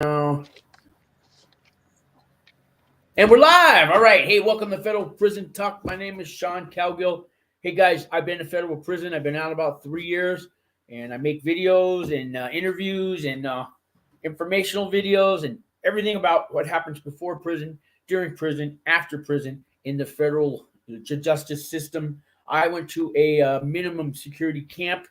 And we're live. All right. Hey, welcome to Federal Prison Talk. My name is Sean Cowgill. Hey, guys, I've been in federal prison. I've been out about 3 years, and I make videos and interviews and informational videos and everything about what happens before prison, during prison, after prison in the federal justice system. I went to a minimum security camp.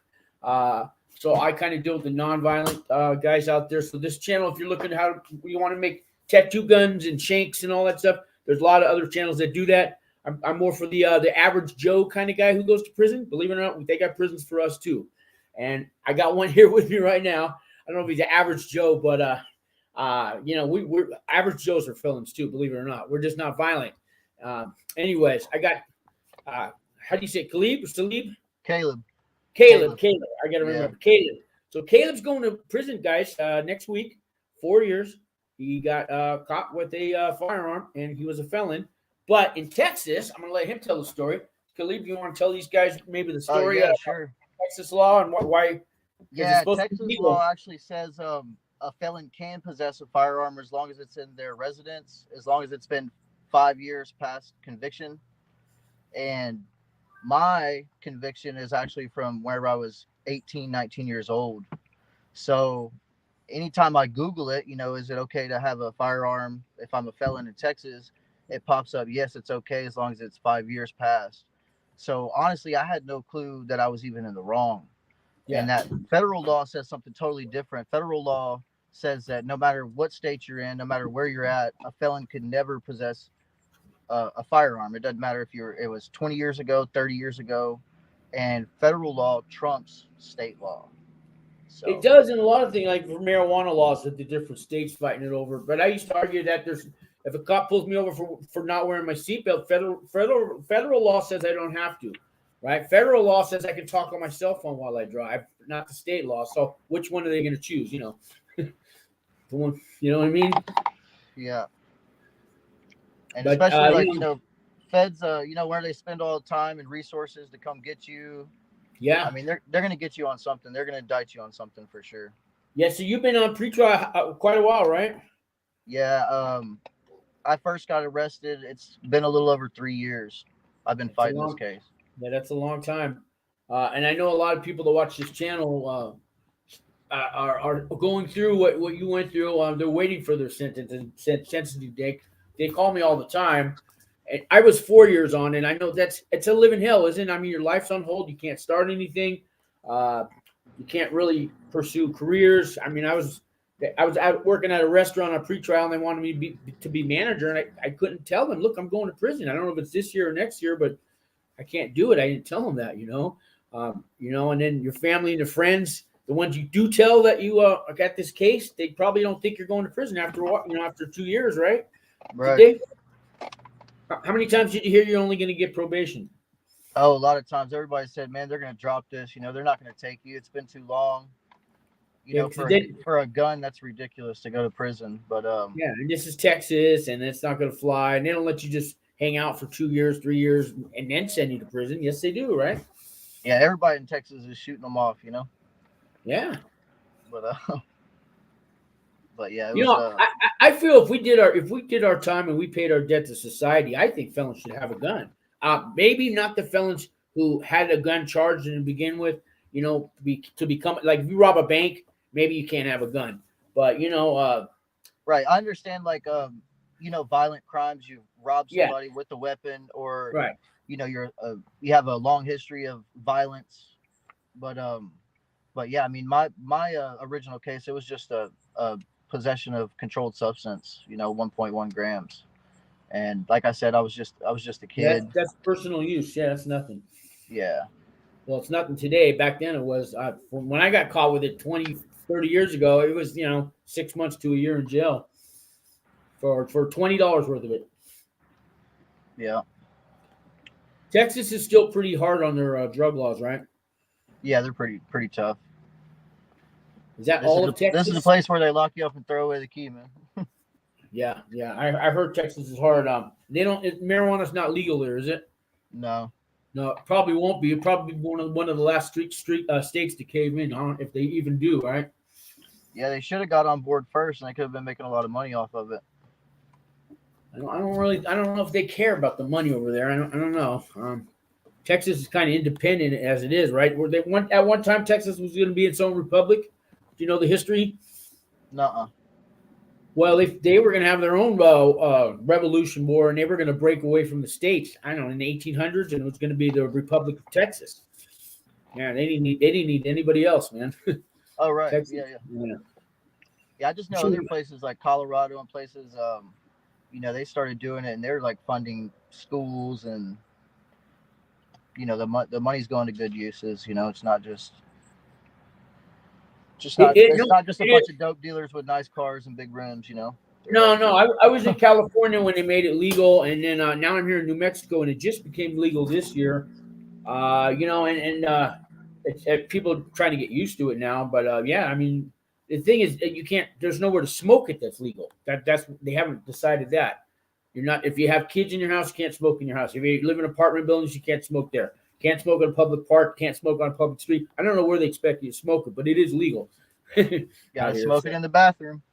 So I kind of deal with the nonviolent guys out there. So this channel, if you're looking at how you want to make tattoo guns and shanks and all that stuff, there's a lot of other channels that do that. I'm more for the average Joe kind of guy who goes to prison. Believe it or not, they got prisons for us too. And I got one here with me right now. I don't know if he's the average Joe, but we're average Joes are felons too. Believe it or not, we're just not violent. Anyways, I got how do you say Caleb or Salib? Caleb. I got to remember. Caleb. So Caleb's going to prison, guys, next week, 4 years. He got caught with a firearm, and he was a felon. But in Texas, I'm going to let him tell the story. Caleb, you want to tell these guys maybe the story of sure. Texas law and why? Yeah, Texas law actually says a felon can possess a firearm as long as it's in their residence, as long as it's been 5 years past conviction. And my conviction is actually from whenever I was 18, 19 years old. So anytime I Google it, is it okay to have a firearm if I'm a felon in Texas? It pops up, yes, it's okay as long as it's 5 years past. So honestly, I had no clue that I was even in the wrong. Yeah. And that federal law says something totally different. Federal law says that no matter what state you're in, no matter where you're at, a felon could never possess a firearm. It doesn't matter if it was 20 years ago, 30 years ago, and federal law trumps state law. So it does in a lot of things, like for marijuana laws that the different states fighting it over. But I used to argue that if a cop pulls me over for not wearing my seatbelt, federal law says I don't have to, right? Federal law says I can talk on my cell phone while I drive, not the state law. So which one are they going to choose? The one, you know what I mean? Yeah. And especially feds, where they spend all the time and resources to come get you. Yeah. I mean, they're going to get you on something. They're going to indict you on something for sure. Yeah. So you've been on pretrial quite a while, right? Yeah. I first got arrested. It's been a little over 3 years. I've been fighting this case. Yeah, that's a long time. And I know a lot of people that watch this channel are going through what you went through. They're waiting for their sentencing date. They call me all the time. And I was 4 years on, and I know it's a living hell, isn't it? I mean, your life's on hold. You can't start anything. You can't really pursue careers. I mean, I was out working at a restaurant on pretrial, and they wanted me to be manager, and I couldn't tell them, look, I'm going to prison. I don't know if it's this year or next year, but I can't do it. I didn't tell them that, and then your family and your friends, the ones you do tell that you got this case, they probably don't think you're going to prison after 2 years, right? Right. How many times did you hear you're only going to get probation? Oh, a lot of times. Everybody said, man, they're going to drop this. They're not going to take you. It's been too long. For a gun, that's ridiculous to go to prison. But yeah, and this is Texas, and it's not going to fly. And they don't let you just hang out for 2 years, 3 years, and then send you to prison. Yes, they do, right? Yeah, everybody in Texas is shooting them off, Yeah. But yeah, I feel if we did our time and we paid our debt to society, I think felons should have a gun. Maybe not the felons who had a gun charged to begin with. To become like if you rob a bank, maybe you can't have a gun. But right. I understand violent crimes. You rob somebody with a weapon, or right. You have a long history of violence. But yeah, I mean my original case, it was just a possession of controlled substance, 1.1 grams. And like I said, I was just a kid. That's personal use. Yeah, that's nothing. Yeah. Well, it's nothing today. Back then it was. When I got caught with it 20, 30 years ago, it was, 6 months to a year in jail for $20 worth of it. Yeah. Texas is still pretty hard on their drug laws, right? Yeah, they're pretty tough. Is that all of Texas? This is the place where they lock you up and throw away the key, man. Yeah. I heard Texas is hard. Marijuana's not legal there, is it? No, it probably won't be. It'll probably be one of the last states to cave in on if they even do, right? Yeah, they should have got on board first, and they could have been making a lot of money off of it. I don't know if they care about the money over there. I don't know. Texas is kind of independent as it is, right? Where at one time Texas was going to be its own republic. Do you know the history? Nuh-uh. Well, if they were going to have their own Revolution War, and they were going to break away from the states, I don't know, in the 1800s, and it was going to be the Republic of Texas. Yeah, they didn't need anybody else, man. Oh, right. Texas, yeah. I just know other places like Colorado and places, they started doing it, and they're like funding schools, and the money's going to good uses. It's not just it's not just a bunch of dope dealers with nice cars and big rims. No. I was in California when they made it legal, and then now I'm here in New Mexico, and it just became legal this year. It's people trying to get used to it now, but yeah, I mean, the thing is, you can't. There's nowhere to smoke it that's legal. That's they haven't decided that. You're not. If you have kids in your house, you can't smoke in your house. If you live in apartment buildings, you can't smoke there. Can't smoke in a public park. Can't smoke on a public street. I don't know where they expect you to smoke it, but it is legal. Yeah, smoke it in the bathroom.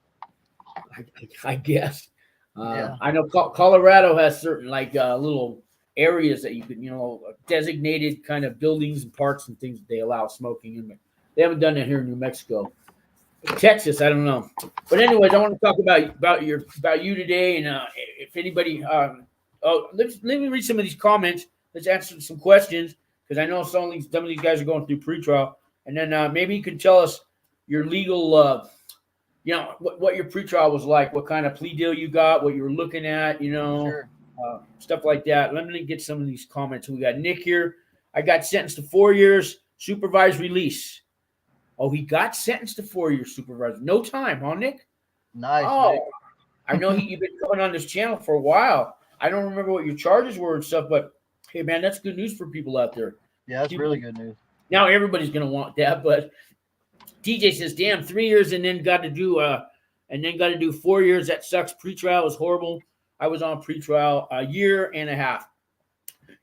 I guess. I know Colorado has certain little areas that you can, designated kind of buildings and parks and things that they allow smoking in. But they haven't done that here in New Mexico. Texas, I don't know. But anyways, I want to talk about you today, and if anybody, let me read some of these comments. Let's answer some questions, because I know some of these guys are going through pretrial, and then maybe you can tell us your legal, what your pretrial was like, what kind of plea deal you got, what you were looking at, Sure. Stuff like that. Let me get some of these comments. We got Nick here. I got sentenced to 4 years supervised release. Oh, he got sentenced to 4 years supervised. No time, huh, Nick? Nice. Oh, Nick. I know you've been coming on this channel for a while. I don't remember what your charges were and stuff, but hey, man, that's good news for people out there. Yeah, that's really good news. Now everybody's going to want that, but TJ says, "Damn, 3 years and then got to do 4 years. That sucks. Pretrial was horrible. I was on pretrial a year and a half."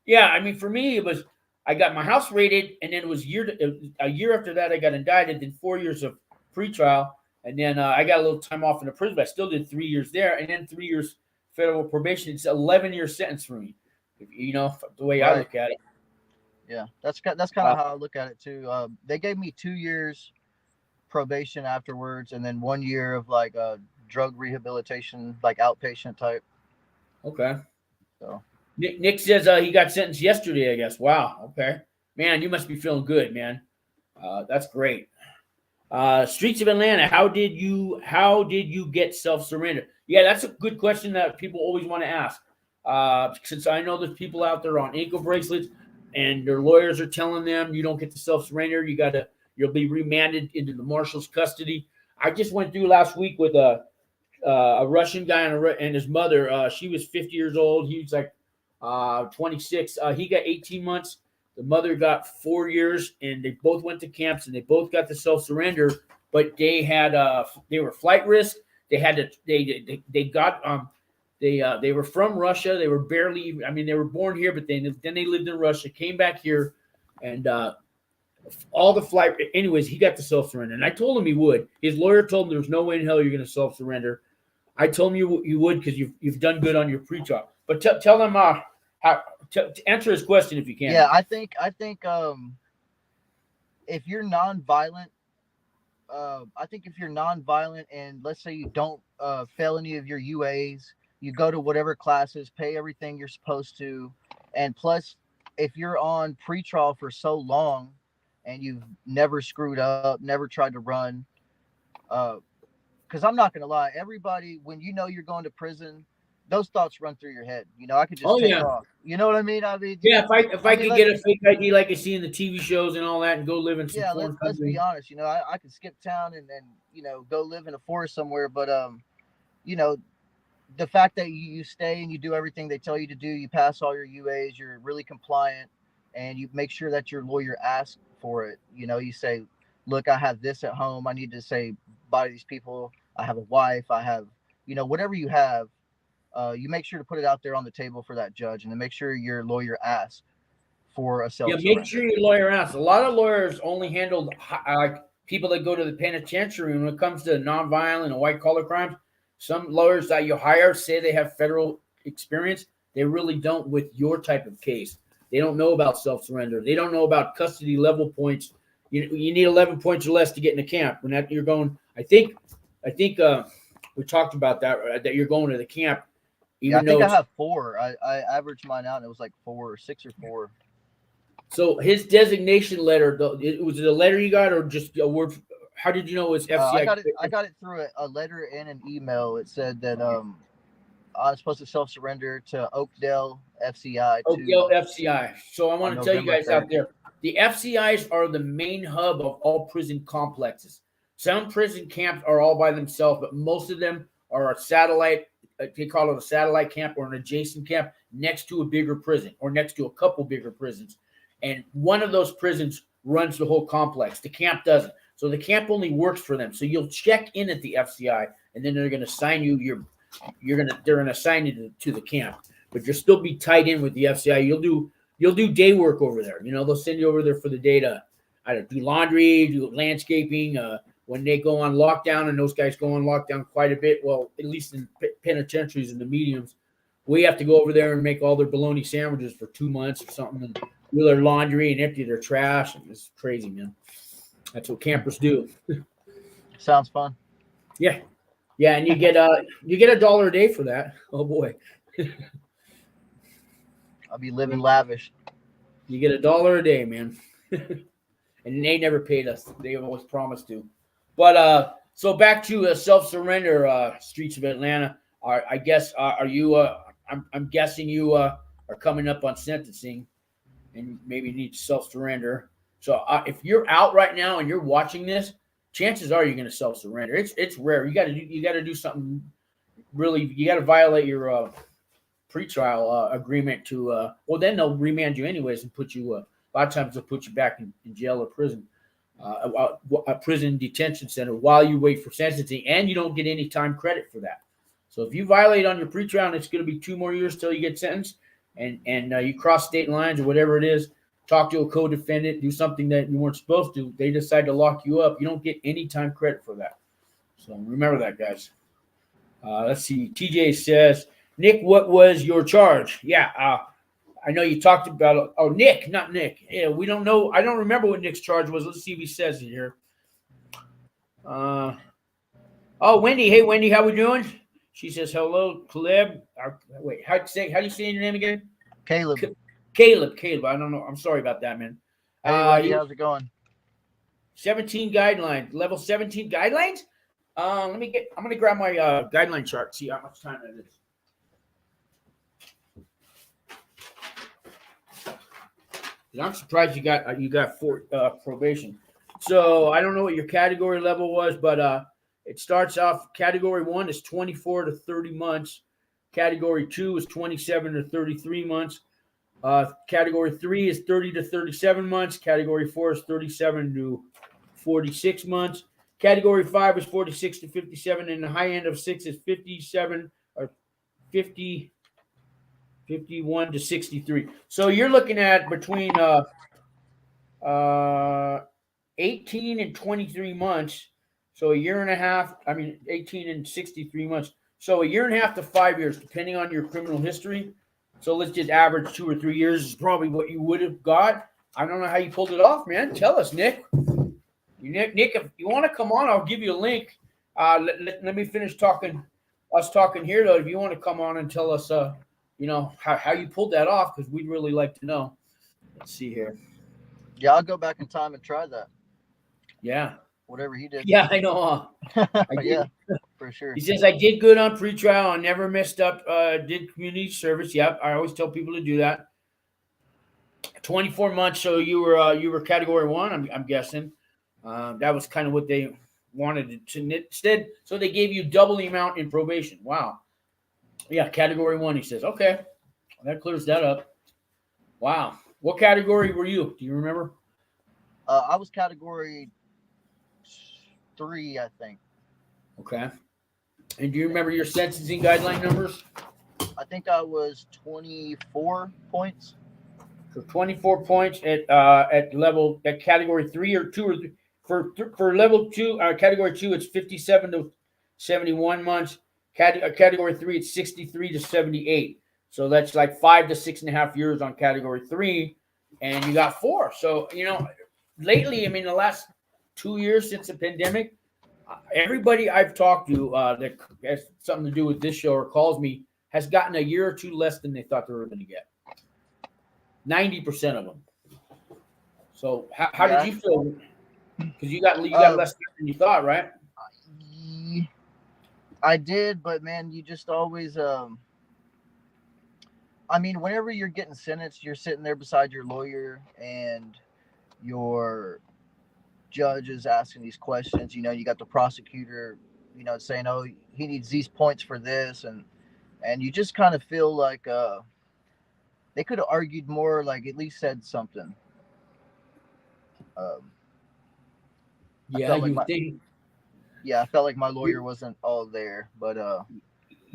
Yeah, I mean, for me, it was I got my house raided, and then it was a year after that I got indicted. Then 4 years of pretrial, and then I got a little time off in the prison. But I still did 3 years there, and then 3 years federal probation. It's an 11-year sentence for me. The way I look at it. Yeah, that's kind of how I look at it too. They gave me 2 years probation afterwards, and then 1 year of drug rehabilitation, like outpatient type. Okay. So Nick says he got sentenced yesterday, I guess. Wow. Okay. Man, you must be feeling good, man. That's great. Streets of Atlanta, how did you get self-surrender? Yeah, that's a good question that people always want to ask. Since I know there's people out there on ankle bracelets and their lawyers are telling them you don't get to self-surrender, you'll be remanded into the marshal's custody. I just went through last week with a Russian guy and his mother. She was 50 years old. He was like 26. He got 18 months. The mother got 4 years, and they both went to camps, and they both got the self-surrender. But they were flight risk. They were from Russia. They were they were born here, but then they lived in Russia, came back here, and all the flight. Anyways, he got the self-surrender, and I told him he would. His lawyer told him there's no way in hell you're going to self-surrender. I told him you would because you've done good on your pre-trial. But tell them how to answer his question if you can. Yeah, I think if you're nonviolent, and let's say you don't fail any of your UAs, you go to whatever classes, pay everything you're supposed to, and plus, if you're on pre-trial for so long and you've never screwed up, never tried to run, because I'm not going to lie, everybody, when you're going to prison, those thoughts run through your head. I could just take off. You know what I mean? Yeah, if I could get a fake ID like I see in the TV shows and all that and go live in some foreign country. Let's be honest. I could skip town and go live in a forest somewhere. But, the fact that you stay and you do everything they tell you to do, you pass all your UAs, you're really compliant, and you make sure that your lawyer asks for it. You say, look, I have this at home. I need to say bye to these people. I have a wife. I have, whatever you have, you make sure to put it out there on the table for that judge, and then make sure your lawyer asks for a self-surrender. Yeah, make sure your lawyer asks. A lot of lawyers only handled people that go to the penitentiary, when it comes to nonviolent and white collar crimes, some lawyers that you hire say they have federal experience. They really don't with your type of case. They don't know about self-surrender. They don't know about custody level points. You need 11 points or less to get in the camp. When that you're going, I think we talked about that you're going to the camp. Yeah, I think I have 4. I averaged mine out, and it was like 4 or 6 or 4. So his designation letter, was it a letter you got or just a word? How did you know it was FCI? I got it through a letter and an email. It said that I'm supposed to self-surrender to Oakdale FCI. Oakdale FCI. So I want to tell you guys 3rd. out there, the FCIs are the main hub of all prison complexes. Some prison camps are all by themselves, but most of them are a satellite. They call it a satellite camp or an adjacent camp next to a bigger prison or next to a couple bigger prisons. And one of those prisons runs the whole complex. The camp doesn't. So the camp only works for them. So you'll check in at the FCI, and then they're going to assign you they're going to assign you to the camp. But you'll still be tied in with the FCI. You'll do day work over there. They'll send you over there for the day to do laundry, do landscaping. When they go on lockdown, and those guys go on lockdown quite a bit, well, at least in penitentiaries and the mediums, we have to go over there and make all their bologna sandwiches for 2 months or something, and do their laundry and empty their trash. And it's crazy, man. That's what campers do. Sounds fun. Yeah, and you get $1 a day for that. Oh boy, I'll be living lavish. You get $1 a day, man. And they never paid us. They always promised to. But so back to self-surrender, streets of Atlanta. I guess are you? I'm guessing you are coming up on sentencing, and maybe need to self-surrender. So if you're out right now and you're watching this, chances are you're going to self-surrender. It's rare. You got to do something really. You got to violate your pretrial agreement to. Well, then they'll remand you anyways and put you. A lot of times they'll put you back in jail or prison, a prison detention center while you wait for sentencing, and you don't get any time credit for that. So if you violate on your pretrial, it's going to be 2 more years till you get sentenced, and you cross state lines or whatever it is, talk to a co-defendant, do something that you weren't supposed to, they decide to lock you up, you don't get any time credit for that. So remember that, guys. Let's see. TJ says, Nick, what was your charge? Yeah, I know you talked about, Nick, not Nick. Yeah, we don't know. I don't remember what Nick's charge was. Let's see if he says it here. Wendy. Hey, Wendy, how we doing? She says, hello, Caleb. Wait, how do you say your name again? Caleb. Caleb. I don't know. I'm sorry about that, man. Hey, Wendy, how's it going? 17 guidelines. Level 17 guidelines? I'm going to grab my guideline chart, see how much time that is. I'm surprised you got 4 probation. So I don't know what your category level was, but it starts off. Category 1 is 24 to 30 months. Category 2 is 27 to 33 months. Category 3 is 30 to 37 months. Category 4 is 37 to 46 months. Category 5 is 46 to 57, and the high end of 6 is 57 or 50. 51 to 63. So you're looking at between 18 and 23 months. So a year and a half, 18 and 63 months. So a year and a half to 5 years, depending on your criminal history. So let's just average 2 or 3 years is probably what you would have got. I don't know how you pulled it off, man. Tell us, Nick. Nick, if you want to come on, I'll give you a link. Let me finish talking here, though. If you want to come on and tell us, how you pulled that off, because we'd really like to know. Let's see here. Yeah, I'll go back in time and try that. Yeah. Whatever he did. Yeah, I know. Yeah, for sure. He says, I did good on pretrial. I never messed up. Did community service. Yep. I always tell people to do that. 24 months. So you were category 1, I'm guessing. That was kind of what they wanted to instead. So they gave you double the amount in probation. Wow. Yeah, category 1, he says. Okay, that clears that up. Wow. What category were you? Do you remember? I was category 3, I think. Okay. And do you remember your sentencing guideline numbers? I think I was 24 points. So 24 points at category 3 or 2 or 3. for level 2, category 2, it's 57 to 71 months. Category 3, it's 63 to 78. So that's like 5 to 6.5 years on category 3, and you got 4. So lately, I mean, the last 2 years since the pandemic, everybody I've talked to that has something to do with this show or calls me has gotten a year or 2 less than they thought they were going to get. 90% of them. So how did you feel? Because you got less than you thought, right? I did, but man, you just always I mean, whenever you're getting sentenced, you're sitting there beside your lawyer and your judge is asking these questions. You got the prosecutor, saying, "Oh, he needs these points for this," and you just kind of feel like they could have argued more, like at least said something. Yeah, you think. Yeah, I felt like my lawyer wasn't all there, but yeah,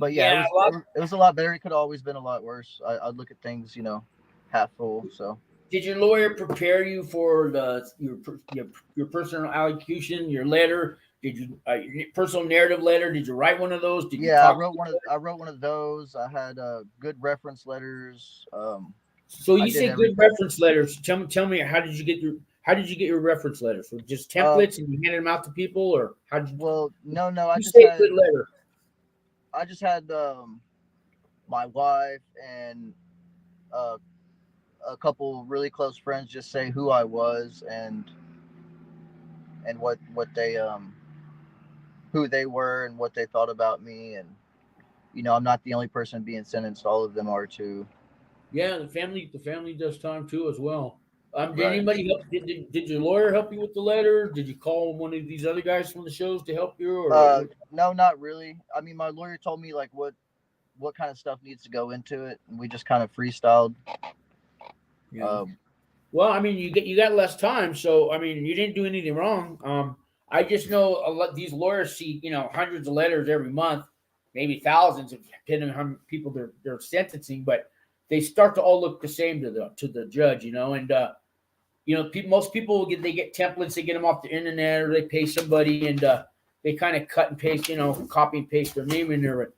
Yeah, it was a lot better. It could have always been a lot worse. I'd look at things, half full. So. Did your lawyer prepare you for your personal allocution, your letter? Did you your personal narrative letter? Did you write one of those? Did you I talk? I wrote one of those. I had good reference letters. So you say good reference letters. Tell me how did you get your reference letters? Were just templates and you handed them out to people, or how did you? Well, no, I just had good letter. I just had my wife and a couple really close friends just say who I was and what they who they were and what they thought about me, and I'm not the only person being sentenced. All of them are too. Yeah, the family does time too as well. Did Right. anybody help? Did your lawyer help you with the letter? Did you call one of these other guys from the shows to help you? Or no, not really. I mean, my lawyer told me like what kind of stuff needs to go into it, and we just kind of freestyled. Yeah. Well, I mean, you got less time, so I mean, you didn't do anything wrong. I just know a lot these lawyers see hundreds of letters every month, maybe thousands, depending on how many people they're sentencing, but they start to all look the same to the judge, and most people get templates, they get them off the internet or they pay somebody and they kind of cut and paste, copy and paste their name in there.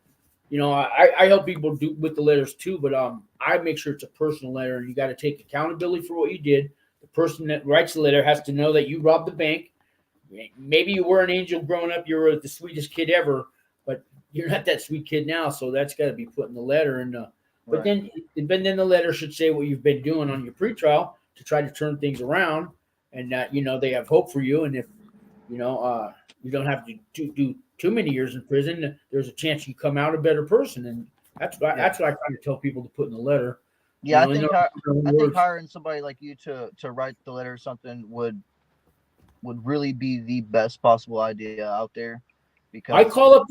I help people do with the letters too, but I make sure it's a personal letter. You got to take accountability for what you did. The person that writes the letter has to know that you robbed the bank. Maybe you were an angel growing up. You were the sweetest kid ever, but you're not that sweet kid now. So that's got to be put in the letter. And but then the letter should say what you've been doing on your pretrial to try to turn things around, and that they have hope for you. And if you don't have to do too many years in prison, there's a chance you come out a better person. And that's what I try to tell people to put in the letter. Yeah, I think hiring somebody like you to write the letter or something would really be the best possible idea out there. Because I call up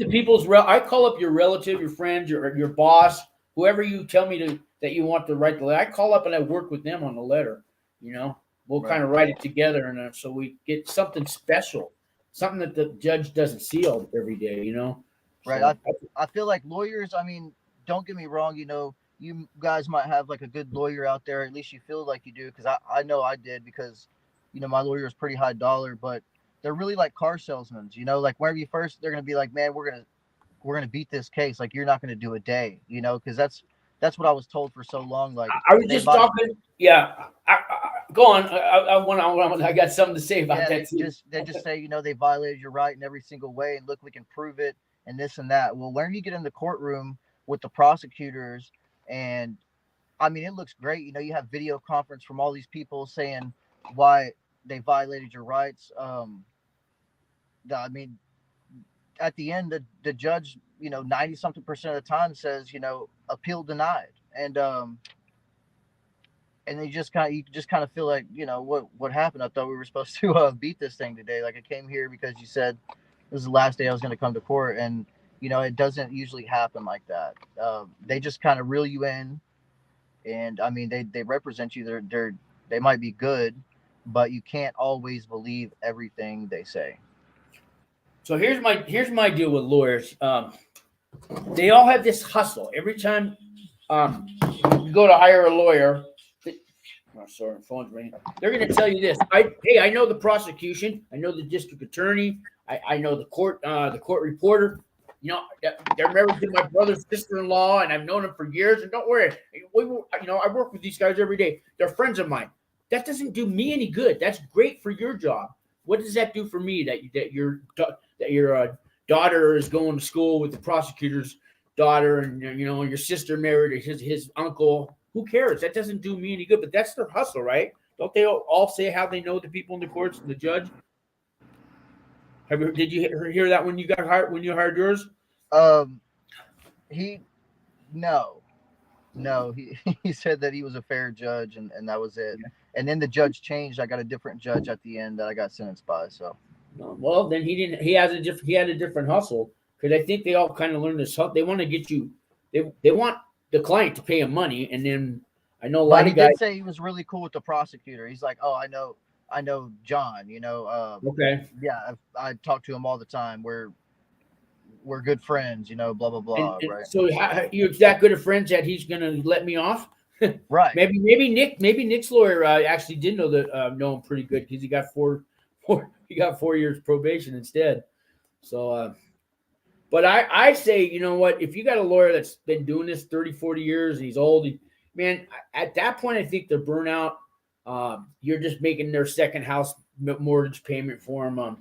I call up your relative, your friend, your boss, whoever you tell me that you want to write the letter. I call up and I work with them on the letter. We'll kind of write it together, and so we get something special, something that the judge doesn't see every day. Right. So, I feel like lawyers. I mean, don't get me wrong. You guys might have like a good lawyer out there. At least you feel like you do, because I know I did, because my lawyer is pretty high dollar, but they're really like car salesmen. Like whenever you first, they're gonna be like, man, we're gonna beat this case. Like you're not gonna do a day. Because that's what I was told for so long. Like I was just talking. Yeah, go on. I got something to say about that too. They just say they violated your right in every single way, and look, we can prove it, and this and that. Well, whenever you get in the courtroom with the prosecutors, and I mean, it looks great. You have video conference from all these people saying why they violated your rights. I mean, at the end, the judge, 90-something% of the time says, appeal denied. And you just kind of feel like, what happened? I thought we were supposed to beat this thing today. Like I came here because you said this is the last day I was going to come to court. And, it doesn't usually happen like that. They just kind of reel you in. And I mean, they represent you. They might be good, but you can't always believe everything they say. So here's my deal with lawyers. They all have this hustle. Every time you go to hire a lawyer, Oh, sorry, phone's ringing. They're going to tell you this. I know the prosecution. I know the district attorney. I know the court reporter. You know, they're married to my brother's sister-in-law, and I've known them for years. And don't worry, I work with these guys every day. They're friends of mine. That doesn't do me any good. That's great for your job. What does that do for me? That your daughter is going to school with the prosecutor's daughter, and your sister married his uncle. Who cares? That doesn't do me any good. But that's their hustle, right? Don't they all say how they know the people in the courts and the judge? Did you hear that when you got hired? When you hired yours? He said that he was a fair judge, and that was it. Yeah. And then the judge changed. I got a different judge at the end that I got sentenced by. So, well, then he didn't. He had a different hustle, because I think they all kind of learned this. They want to get you. They want the client to pay him money, and then I know a lot of guys. He did say he was really cool with the prosecutor. He's like, "Oh, I know John. Okay. Yeah, I talk to him all the time. We're good friends. Blah blah blah." And right. So you're that good of friends that he's going to let me off? Right. Maybe Nick's lawyer actually did know him pretty good, because he got four years probation instead. So, but I say, you know what, if you got a lawyer that's been doing this 30, 40 years and he's old, man, at that point, I think they're burnout. You're just making their second house mortgage payment for them.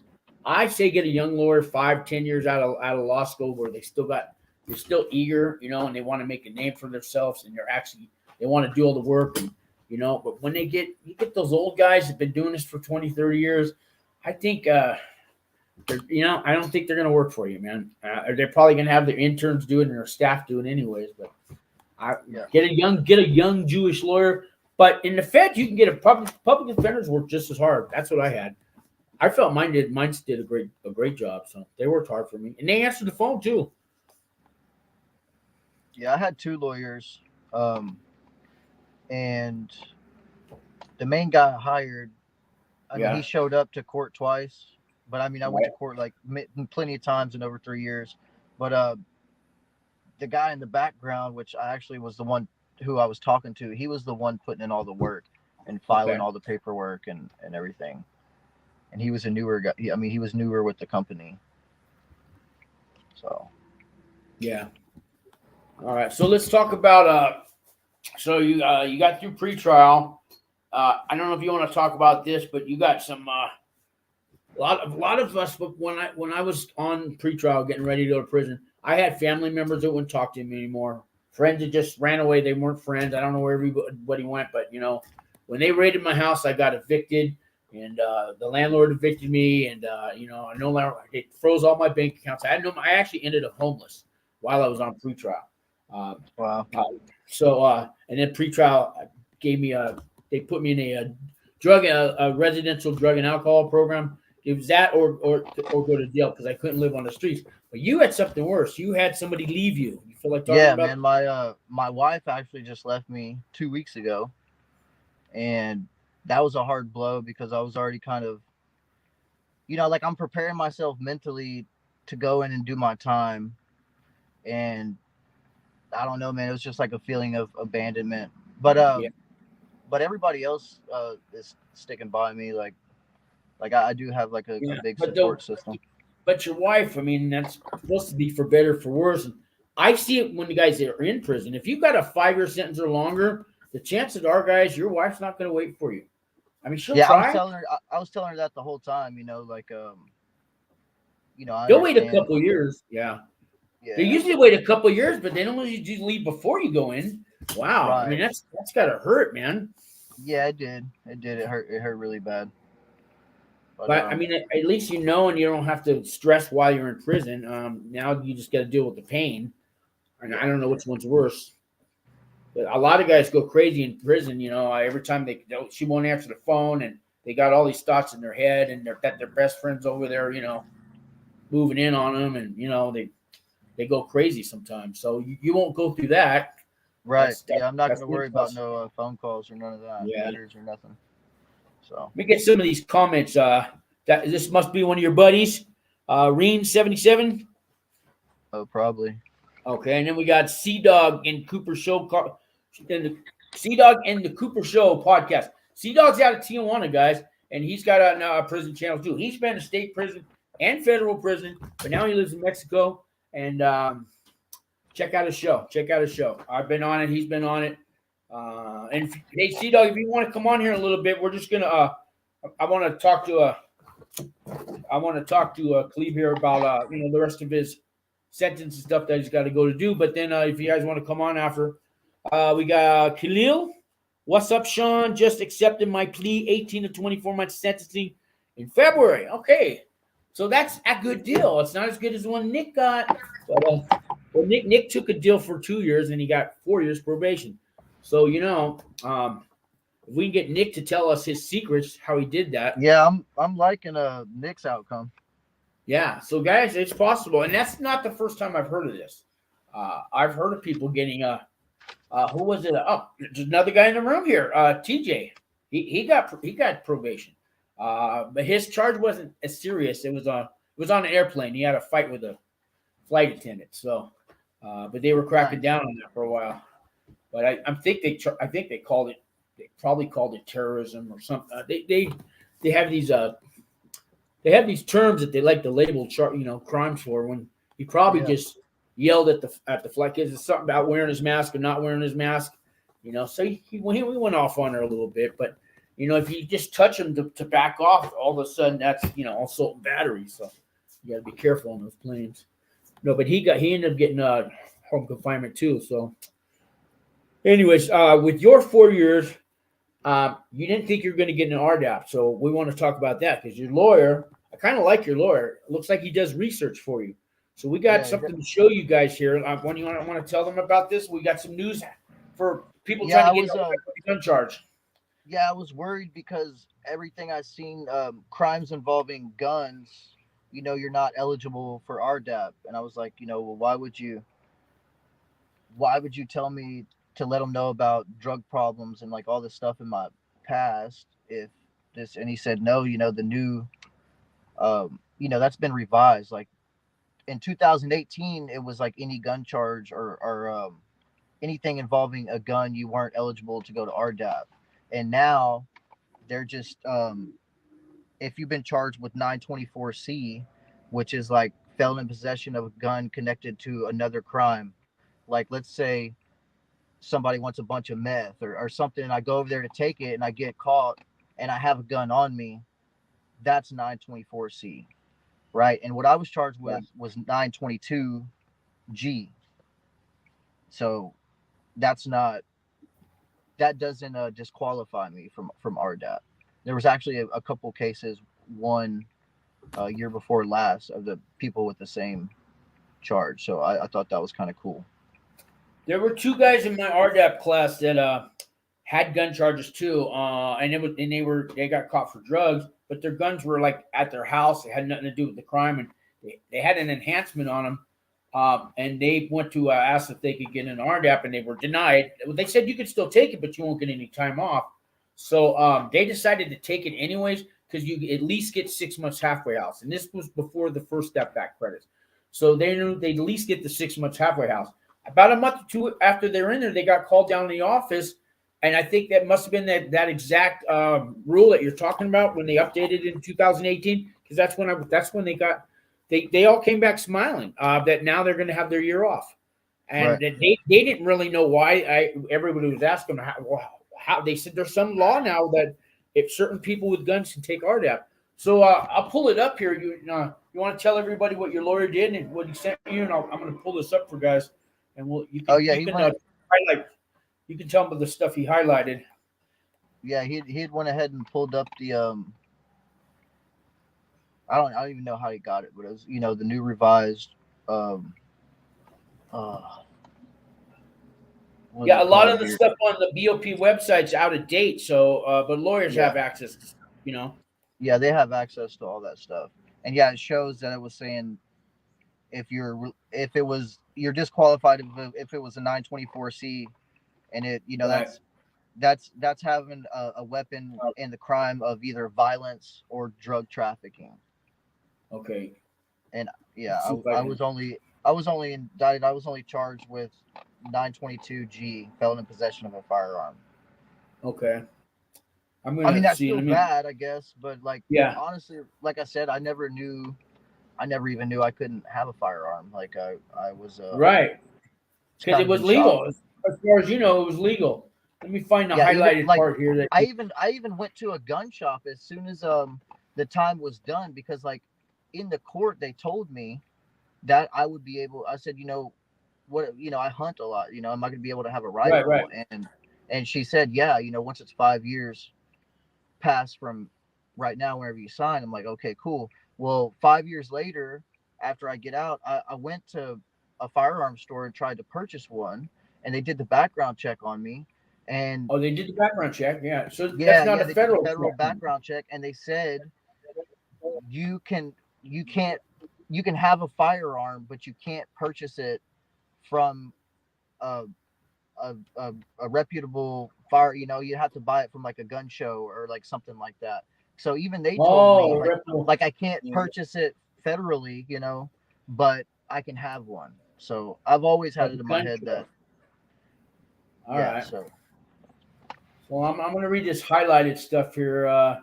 I say get a young lawyer 5-10 years out of law school, where they're still eager, and they want to make a name for themselves, and they want to do all the work, and but when you get those old guys that've been doing this for 20, 30 years, I think I don't think they're going to work for you, man. They're probably going to have their interns do it and their staff do it anyways. But get a young Jewish lawyer. But in the Fed, you can get a public defenders work just as hard. That's what I had. I felt mine did a great job. So they worked hard for me, and they answered the phone too. Yeah, I had 2 lawyers, and the main guy I hired, I mean, he showed up to court twice. But I mean, I went to court like plenty of times in over 3 years. But the guy in the background, which I actually was the one who I was talking to, he was the one putting in all the work and filing all the paperwork and everything. And he was a newer guy. He was newer with the company. So. Yeah. All right. So let's talk about. So you got through pretrial. I don't know if you want to talk about this, but you got some. A lot of us, when I was on pretrial getting ready to go to prison, I had family members that wouldn't talk to me anymore. Friends that just ran away. They weren't friends. I don't know where everybody went, but when they raided my house, I got evicted, and the landlord evicted me, and I no longer, they froze all my bank accounts. I actually ended up homeless while I was on pretrial. Wow. And then pretrial gave me they put me in a residential drug and alcohol program. It was that or go to jail, because I couldn't live on the streets. But you had something worse. You had somebody leave you. You feel like talking about? Yeah, man. My wife actually just left me 2 weeks ago, and that was a hard blow, because I was already kind of, like, I'm preparing myself mentally to go in and do my time, and I don't know, man. It was just like a feeling of abandonment. But but everybody else is sticking by me, like I do have like a big support system. But your wife, I mean, that's supposed to be for better, for worse. And I see it when the guys are in prison. If you've got a 5-year sentence or longer, the chances are, guys, your wife's not going to wait for you. I mean, she'll try. I was telling her that the whole time, they'll wait a couple years. Yeah. They usually wait a couple of years, but they don't usually leave before you go in. Wow. Right. I mean, that's got to hurt, man. Yeah, it did. It hurt. It hurt really bad. But I mean, at least and you don't have to stress while you're in prison. Now you just got to deal with the pain. And I don't know which one's worse. But a lot of guys go crazy in prison. Every time she won't answer the phone, and they got all these thoughts in their head, and they're got their best friends over there, moving in on them, and they go crazy sometimes. So you won't go through that. Right. I'm not going to worry about no phone calls or none of that. Letters or nothing. So let me get some of these comments. That this must be one of your buddies, Reen77. Oh, probably. Okay, and then we got Sea Dog in Cooper Show. Dog and the Cooper Show podcast. Dog's out of Tijuana, guys, and he's got a prison channel too. He's been in state prison and federal prison, but now he lives in Mexico. And check out his show. I've been on it. He's been on it. And hey, Dog, if you want to come on here in a little bit, we're just gonna. I want to talk to Cleve here about the rest of his sentence and stuff that he's got to go to do. But then if you guys want to come on after, we got Khalil. What's up, Sean? Just accepted my plea, 18 to 24 months sentencing in February. Okay, so that's a good deal. It's not as good as the one Nick got, but Nick took a deal for 2 years and he got 4 years probation. So if we can get Nick to tell us his secrets, how he did that. Yeah, I'm liking Nick's outcome. Yeah, so guys, it's possible, and that's not the first time I've heard of this. I've heard of people getting who was it? Oh, there's another guy in the room here, TJ. He got probation, but his charge wasn't as serious. It was on an airplane. He had a fight with a flight attendant. So, but they were cracking down on that for a while. But I think they called it. They probably called it terrorism or something. They have these terms that they like to label crimes for, when he probably just yelled at the flight kids. It's something about wearing his mask or not wearing his mask, So he went off on her a little bit, but if you just touch him to back off, all of a sudden that's assault and battery. So you got to be careful on those planes. No, but he ended up getting home confinement too. So, anyways, with your 4 years. You didn't think you're going to get an RDAP, so we want to talk about that because your lawyer, I kind of like your lawyer. It looks like he does research for you. So we got something to show you guys here. When you want to tell them about this, we got some news for people trying to get a gun charge. Yeah, I was worried because everything I've seen, crimes involving guns, you're not eligible for RDAP, and I was like, well, why would you tell me to let them know about drug problems and like all this stuff in my past if this, and he said no, the new that's been revised. Like in 2018 it was like any gun charge or anything involving a gun, you weren't eligible to go to RDAP, and now they're just if you've been charged with 924C, which is like felon in possession of a gun connected to another crime, like let's say somebody wants a bunch of meth or something, and I go over there to take it and I get caught and I have a gun on me, that's 924C, right? And what I was charged with was 922G. So that doesn't disqualify me from RDAP. There was actually a couple cases, one year before last, of the people with the same charge. So I thought that was kind of cool. There were two guys in my RDAP class that had gun charges too, and they got caught for drugs, but their guns were like at their house. It had nothing to do with the crime, and they had an enhancement on them, and they went to ask if they could get an RDAP, and they were denied. They said you could still take it, but you won't get any time off. So they decided to take it anyways because you at least get 6 months halfway house, and this was before the first step back credits. So they knew they'd at least get the 6 months halfway house. About a month or two after they're in there, they got called down to the office, and I think that must have been that exact rule that you're talking about when they updated it in 2018, because that's when they all came back smiling that now they're going to have their year off, and they didn't really know why. Everybody was asking how they said there's some law now that if certain people with guns can take RDAP. So I'll pull it up here. You want to tell everybody what your lawyer did and what he sent you, and I'm going to pull this up for guys. And highlight. You can tell them the stuff he highlighted. Yeah, he went ahead and pulled up the I don't even know how he got it, but it was the new revised a lot of the stuff on the BOP website's out of date. So, but lawyers have access to, Yeah, they have access to all that stuff, and it shows that it was saying you're disqualified if it was a 924C, and it that's having a weapon in the crime of either violence or drug trafficking. Okay. And I was only indicted. I was only charged with 922G, felon in possession of a firearm. Okay. I'm I gonna mean, that's see. still Let me. bad, I guess, but like, Yeah. honestly, like I said, I never even knew I couldn't have a firearm. Like I was Right. Because kind it of was in shock. legal. As far as you know, it was legal. Let me find the Yeah, even highlighted like part here. That I even went to a gun shop as soon as the time was done, because like in the court they told me that I would be able. I said, I hunt a lot. Am I going to be able to have a right, right. rifle? And she said, yeah. Once it's 5 years passed from right now, whenever you sign. I'm like, okay, cool. Well, 5 years later, after I get out, I went to a firearms store and tried to purchase one, and they did the background check on me. And Oh, they did the background check. Yeah. So that's yeah, not yeah, a they did the federal federal check. background check, and they said you can you can't you can have a firearm, but you can't purchase it from a a reputable fire. You have to buy it from like a gun show or like something like that. So even they told me Oh, reputable. like I can't purchase it federally, but I can have one. So I've always had Like it a in my gun head show. that All yeah. right. So Well, I'm going to read this highlighted stuff here.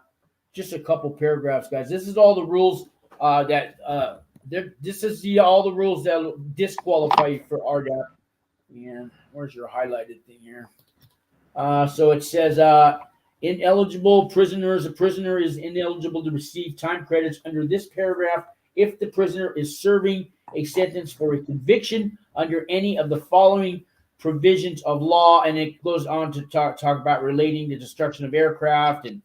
Just a couple paragraphs, guys. This is all the rules this is all the rules that disqualify you for RDAP. And where's your highlighted thing here? So it says ineligible prisoners. A prisoner is ineligible to receive time credits under this paragraph if the prisoner is serving a sentence for a conviction under any of the following provisions of law. And it goes on to talk about relating to destruction of aircraft and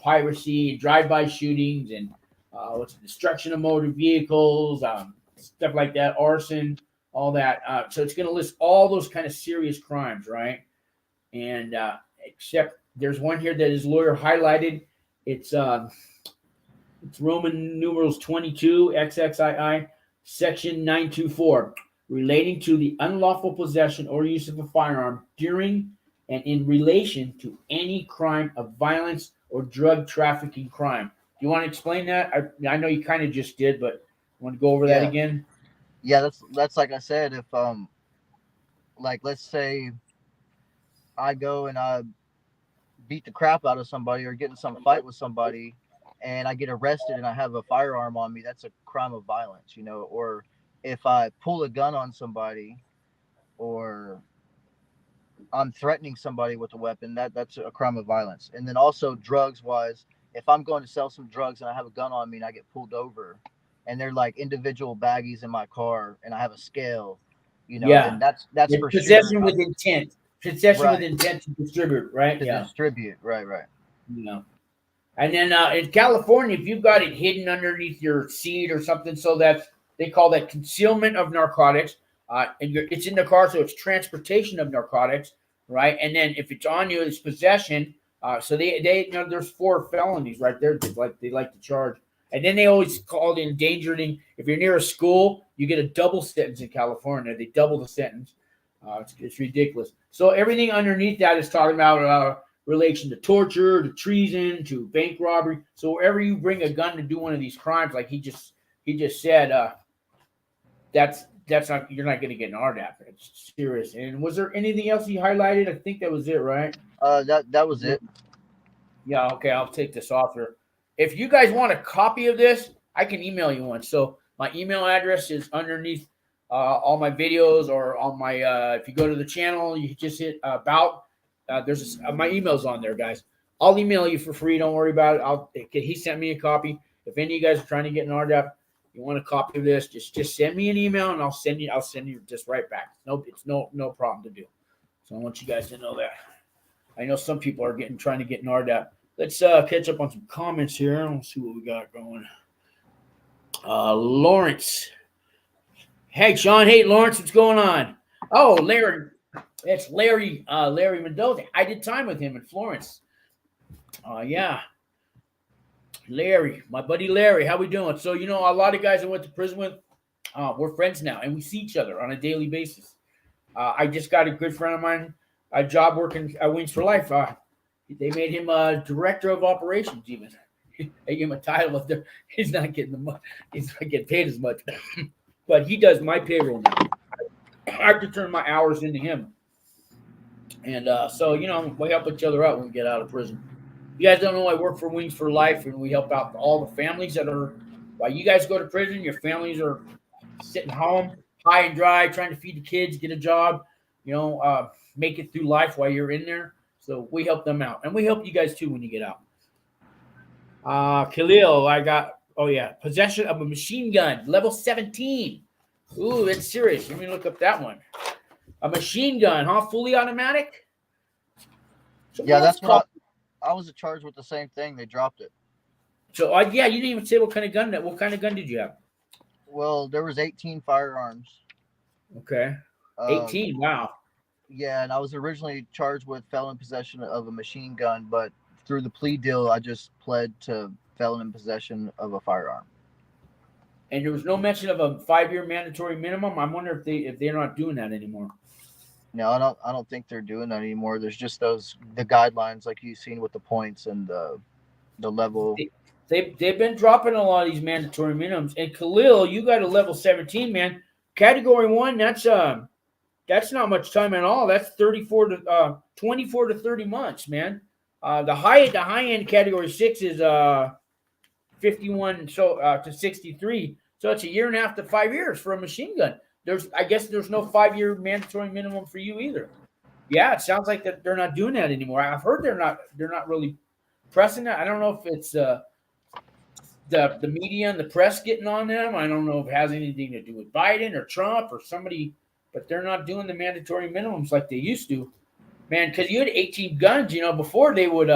piracy and drive-by shootings and destruction of motor vehicles, stuff like that, arson, all that. So it's going to list all those kind of serious crimes, right? And except there's one here that is lawyer highlighted. It's Roman numerals 22 XXII section 924 relating to the unlawful possession or use of a firearm during and in relation to any crime of violence or drug trafficking crime. Do you want to explain that? I know you kind of just did, but want to go over that yeah, again? yeah. That's like I said. If like let's say I go and I beat the crap out of somebody or get in some fight with somebody, and I get arrested and I have a firearm on me, that's a crime of violence. Or if I pull a gun on somebody, or I'm threatening somebody with a weapon, that's a crime of violence. And then also drugs wise, if I'm going to sell some drugs and I have a gun on me and I get pulled over, and they're like individual baggies in my car, and I have a scale, then Yeah. that's It's for sure. possession with intent. Possession with Right, intent to distribute, right? to Yeah. distribute. Right, right. Yeah. And then in California, if you've got it hidden underneath your seat or something, so they call that concealment of narcotics. And it's in the car, so it's transportation of narcotics, right? And then if it's on you, it's possession. So they there's 4 felonies right there. They like to charge. And then they always call it endangering. If you're near a school, you get a double sentence in California. They double the sentence. It's ridiculous. So everything underneath that is talking about relation to torture, to treason, to bank robbery. So wherever you bring a gun to do one of these crimes, like he just said, that's not, you're not going to get an RDAP. It's serious. And was there anything else you highlighted? I think that was it, right? That was it. Yeah. Okay. I'll take this off here. If you guys want a copy of this, I can email you one. So my email address is underneath all my videos, or on my if you go to the channel, you just hit about. There's my email's on there, guys. I'll email you for free. Don't worry about it. He sent me a copy. If any of you guys are trying to get an RDAP, you want a copy of this, just send me an email and I'll send you just right back. It's no problem to do. So I want you guys to know that. I know some people are trying to get an RDAP. Let's catch up on some comments here. Let's see what we got going. Lawrence. Hey, Sean. Hey, Lawrence. What's going on? Oh, Larry. It's Larry. Larry Mendoza. I did time with him in Florence. Yeah. Larry, my buddy Larry. How we doing? So, a lot of guys I went to prison with, we're friends now, and we see each other on a daily basis. I just got a good friend of mine a job working at Wings for Life. They made him a director of operations. Even they gave him a title of there. He's not getting the money. He's not getting paid as much, but he does my payroll now. I have to turn my hours into him, And so, we help each other out when we get out of prison. You guys don't know, I work for Wings for Life, and we help out all the families that are, while you guys go to prison, your families are sitting home, high and dry, trying to feed the kids, get a job, make it through life while you're in there. So we help them out. And we help you guys too when you get out. Khalil, possession of a machine gun, level 17. Ooh, that's serious. Let me look up that one. A machine gun, huh? Fully automatic? Yeah, that's what I was charged with the same thing. They dropped it. So, you didn't even say what kind of gun did you have? Well, there was 18 firearms. Okay. 18, wow. Yeah, and I was originally charged with felon in possession of a machine gun, but through the plea deal, I just pled to felon in possession of a firearm. And there was no mention of a 5-year mandatory minimum. I wonder if they're not doing that anymore. No, I don't think they're doing that anymore. There's just the guidelines like you've seen with the points and the level. They've been dropping a lot of these mandatory minimums. And Khalil, you got a level 17, man. Category 1, that's not much time at all. That's 24 to 30 months, man. The high end category 6 is 51 to 63. So it's a year and a half to 5 years for a machine gun. I guess there's no 5-year mandatory minimum for you either. Yeah, it sounds like that they're not doing that anymore. I've heard they're not really pressing that. I don't know if it's the media and the press getting on them. I don't know if it has anything to do with Biden or Trump or somebody, but they're not doing the mandatory minimums like they used to, man. Because you had 18 guns, before they would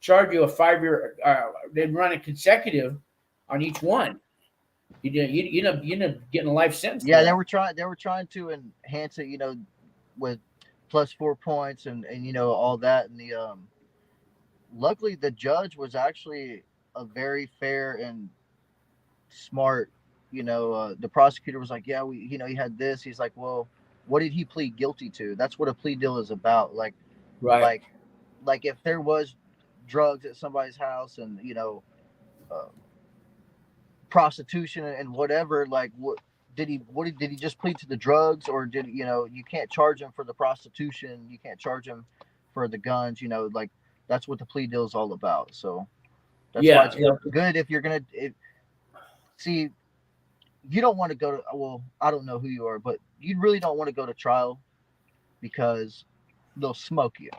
charge you a 5-year. They'd run a consecutive on each one. You end up getting a life sentence. Yeah, they were trying to enhance it, with plus 4 points and all that. And luckily the judge was actually a very fair and smart. The prosecutor was like, yeah, he had this. He's like, well, what did he plead guilty to? That's what a plea deal is about. Like, right. Like if there was drugs at somebody's house and prostitution and whatever, like what did he just plead to the drugs, or did you can't charge him for the prostitution, you can't charge him for the guns, like that's what the plea deal is all about. So that's why it's good if you're gonna see, you don't want to go to, well, I don't know who you are, but you really don't want to go to trial because they'll smoke you.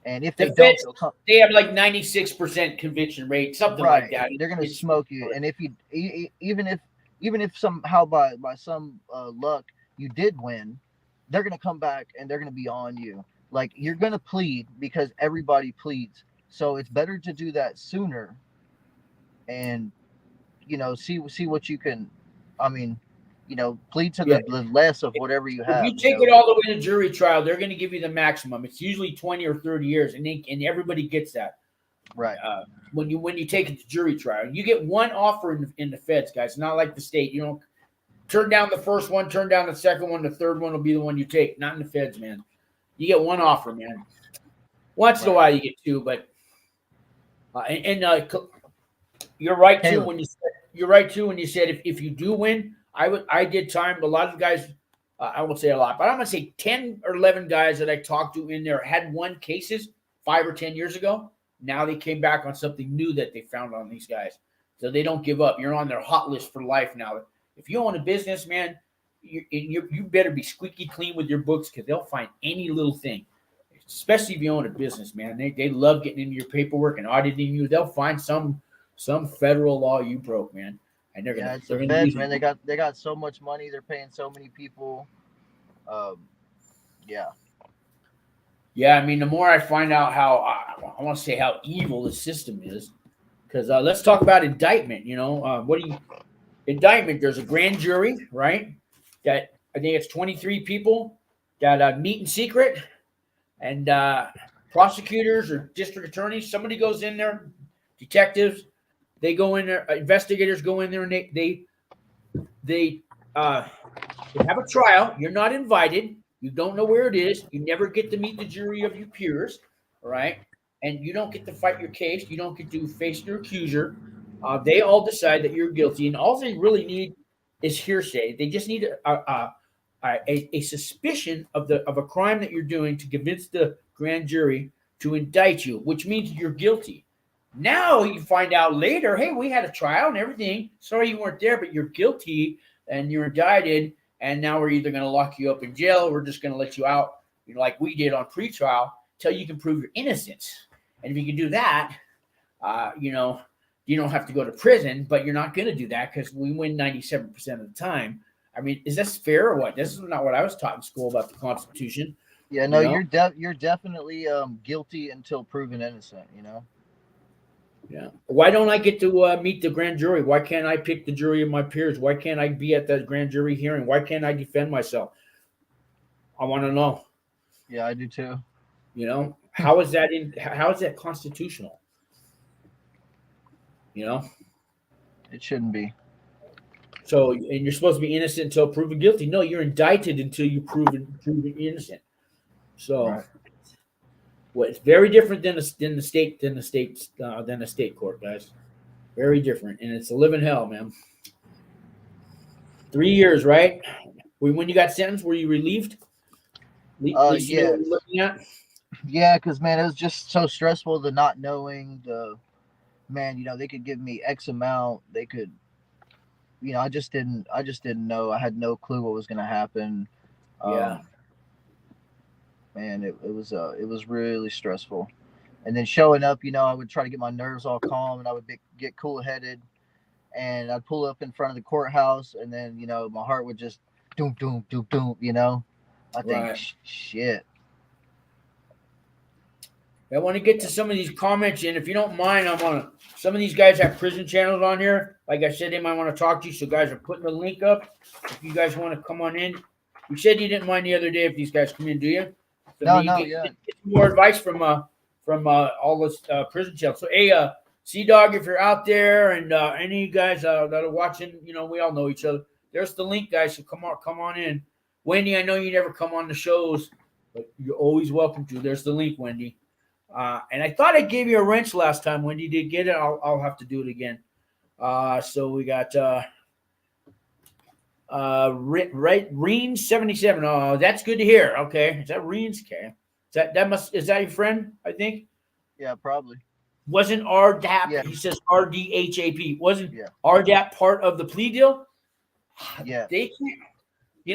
And if they don't, they have like 96% conviction rate, something like that. They're going to smoke you. And if you, even if somehow by some luck you did win, they're going to come back and they're going to be on you. Like, you're going to plead because everybody pleads. So it's better to do that sooner and, see what you can, plead to the less of whatever you have. If you take it all the way to jury trial, they're going to give you the maximum. It's usually 20 or 30 years, and everybody gets that. Right. When you take it to jury trial, you get one offer in the feds, guys. Not like the state. You don't turn down the first one, turn down the second one, the third one will be the one you take. Not in the feds, man. You get one offer, man. Once in a while you get two, but you're right too when you said if you do win. I did time. A lot of guys, I won't say a lot, but I'm going to say 10 or 11 guys that I talked to in there had won cases 5 or 10 years ago. Now they came back on something new that they found on these guys. So they don't give up. You're on their hot list for life now. If you own a business, man, you better be squeaky clean with your books because they'll find any little thing, especially if you own a business, man. They love getting into your paperwork and auditing you. They'll find some federal law you broke, man. And it's the feds, man. They got so much money. They're paying so many people. Yeah. I mean, the more I find out how I want to say how evil the system is, because let's talk about indictment. Indictment? There's a grand jury, right? That I think it's 23 people that meet in secret, and prosecutors or district attorneys. Somebody goes in there, detectives. They go in there, investigators go in there, and they have a trial. You're not invited. You don't know where it is. You never get to meet the jury of your peers, all right? And you don't get to fight your case. You don't get to face your accuser. They all decide that you're guilty, and all they really need is hearsay. They just need a suspicion of a crime that you're doing to convince the grand jury to indict you, which means you're guilty. Now you find out later, hey, we had a trial and everything. Sorry you weren't there, but you're guilty and you're indicted. And now we're either going to lock you up in jail or we're just going to let you out, like we did on pretrial, till you can prove your innocence. And if you can do that, you don't have to go to prison, but you're not going to do that because we win 97% of the time. I mean, is this fair or what? This is not what I was taught in school about the Constitution. Yeah, no, you're definitely guilty until proven innocent. Yeah. Why don't I get to meet the grand jury? Why can't I pick the jury of my peers? Why can't I be at that grand jury hearing? Why can't I defend myself? I want to know. Yeah, I do too. How is that constitutional? It shouldn't be. So, and you're supposed to be innocent until proven guilty. No, you're indicted until you proven innocent. So, right. Well, it's very different than the state court, guys. Very different, and it's a living hell, man. 3 years, right? When you got sentenced, were you relieved? Yeah. Yeah, because man, it was just so stressful. The not knowing they could give me X amount. They could. I just didn't know. I had no clue what was going to happen. Yeah. Man, it was really stressful. And then showing up, I would try to get my nerves all calm and I would get cool headed. And I'd pull up in front of the courthouse and then, my heart would just doom, doom, doom, doom, I think, right. Shit. I want to get to some of these comments, and if you don't mind, some of these guys have prison channels on here. Like I said, they might want to talk to you. So guys are putting the link up. If you guys want to come on in, you said you didn't mind the other day if these guys come in, do you? So get more advice from all this prison channels. So hey, C-Dog, if you're out there, and any of you guys that are watching, we all know each other. There's the link, guys. So come on in. Wendy, I know you never come on the shows, but you're always welcome to. There's the link, Wendy. And I thought I gave you a wrench last time. When you did get it, I'll have to do it again. So we got Reens 77. Oh, that's good to hear. Okay, is that Reens? Okay, is that your friend? I think. Yeah, probably. Wasn't RDAP? Yeah. He says RDHAP. Wasn't RDAP part of the plea deal? Yeah. They can't. They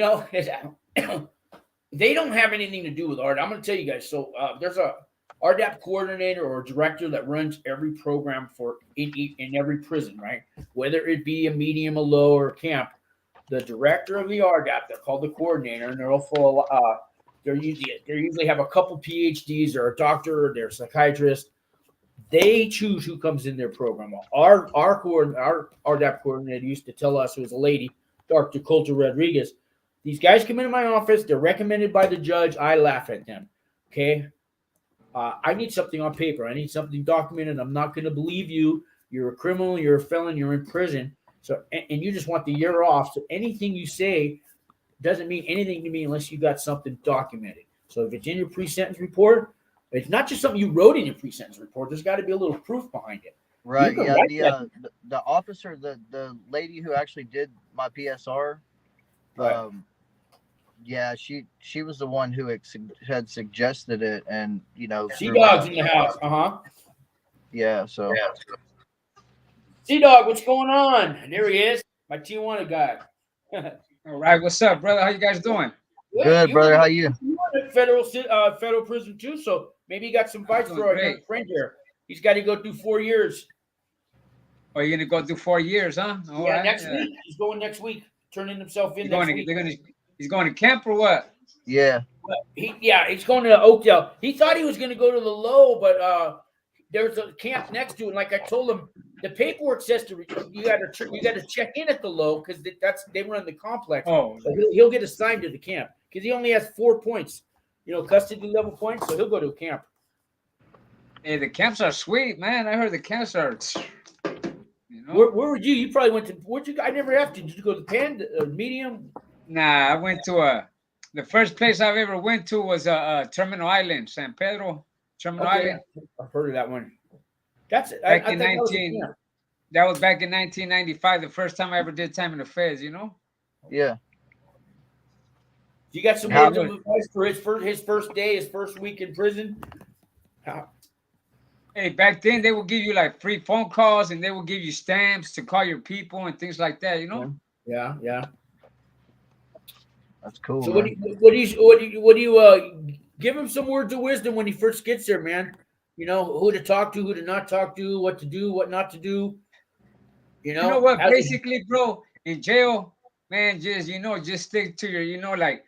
don't have anything to do with RDAP. I'm going to tell you guys. So there's a RDAP coordinator or director that runs every program in every prison, right? Whether it be a medium, a low, or a camp, the director of the RDAP, they're called the coordinator, and they're also they usually have a couple PhDs or a doctor or they're a psychiatrist. They choose who comes in their program. Our RDAP coordinator used to tell us, it was a lady, Dr. Coulter Rodriguez. These guys come into my office. They're recommended by the judge. I laugh at them. Okay. I need something on paper. I need something documented. I'm not going to believe you. You're a criminal. You're a felon. You're in prison. So, and you just want the year off. So anything you say doesn't mean anything to me unless you got something documented. So if it's in your pre-sentence report, it's not just something you wrote in your pre-sentence report. There's got to be a little proof behind it. Right. Yeah. The officer, the lady who actually did my PSR, right. Yeah, she was the one who had suggested it, and C-Dog's in the house. Yeah, so C-Dog, what's going on? And there he is, my Tijuana guy. All right, what's up, brother? How you guys doing? Good, brother. How you? You're in federal prison too, so maybe you got some advice for our friend here. He's got to go through 4 years. Oh, you're gonna go through 4 years, huh? All right. Next week. He's going next week, turning himself in next week. He's going to camp or what? Yeah. He's going to Oakdale. He thought he was going to go to the low, but there's a camp next to it. And like I told him, the paperwork says you got to check in at the low because they run the complex. Oh, so he'll get assigned to the camp because he only has 4 points, custody level points. So he'll go to a camp. Hey, the camps are sweet, man. I heard the camps are. Where were you? You probably went to. I never have to. Did you go to the Penn, medium? Nah, I went to the first place I've ever went to was Terminal Island, San Pedro, Terminal Island. I've heard of that one. That's it. Back in 19. That was back in 1995. The first time I ever did time in the feds. Yeah. You got some words of advice for his first day, his first week in prison? How? Hey, back then they would give you like free phone calls, and they would give you stamps to call your people and things like that. You know? Yeah. That's cool. So man. what do you give him some words of wisdom when he first gets there, man? You know, who to talk to, who to not talk to, what to do, what not to do. You You know what? as Basically, bro, in jail, man, just stick to your, like,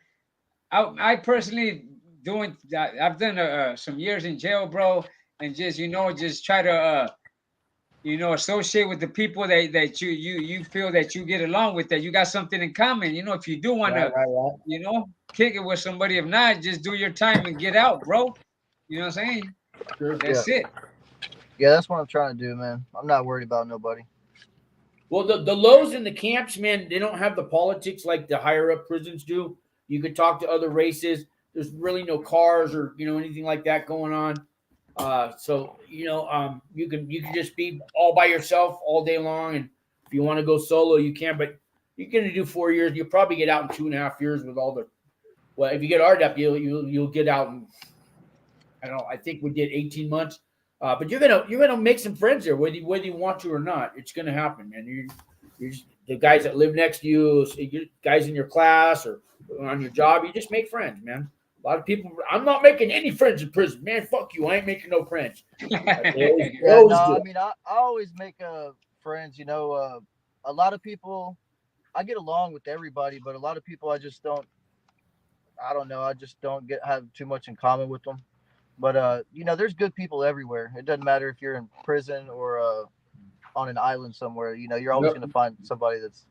I personally doing that. I've done some years in jail, bro, and just try to associate with the people that you feel that you get along with, that you got something in common. If you do want to, right. kick it with somebody. If not, just do your time and get out, bro. You know what I'm saying? Sure. That's it. Yeah, that's what I'm trying to do, man. I'm not worried about nobody. Well, the lows in the camps, man, they don't have the politics like the higher up prisons do. You could talk to other races. There's really no cars or anything like that going on. So you can just be all by yourself all day long, and if you want to go solo, you can. But you're going to do 4 years. You'll probably get out in 2.5 years with all the. Well, if you get RDAP, you'll get out in, I don't know. I think we did 18 months. But you're gonna make some friends there, whether you want to or not. It's gonna happen, man. You're just, the guys that live next to you, guys in your class or on your job, you just make friends, man. A lot of people, I'm not making any friends in prison, man. Fuck you, I ain't making no friends. I mean, I always make friends. A lot of people, I get along with everybody, but a lot of people I just don't. I don't know. I just don't have too much in common with them. But there's good people everywhere. It doesn't matter if you're in prison or on an island somewhere. You're always going to find somebody that's.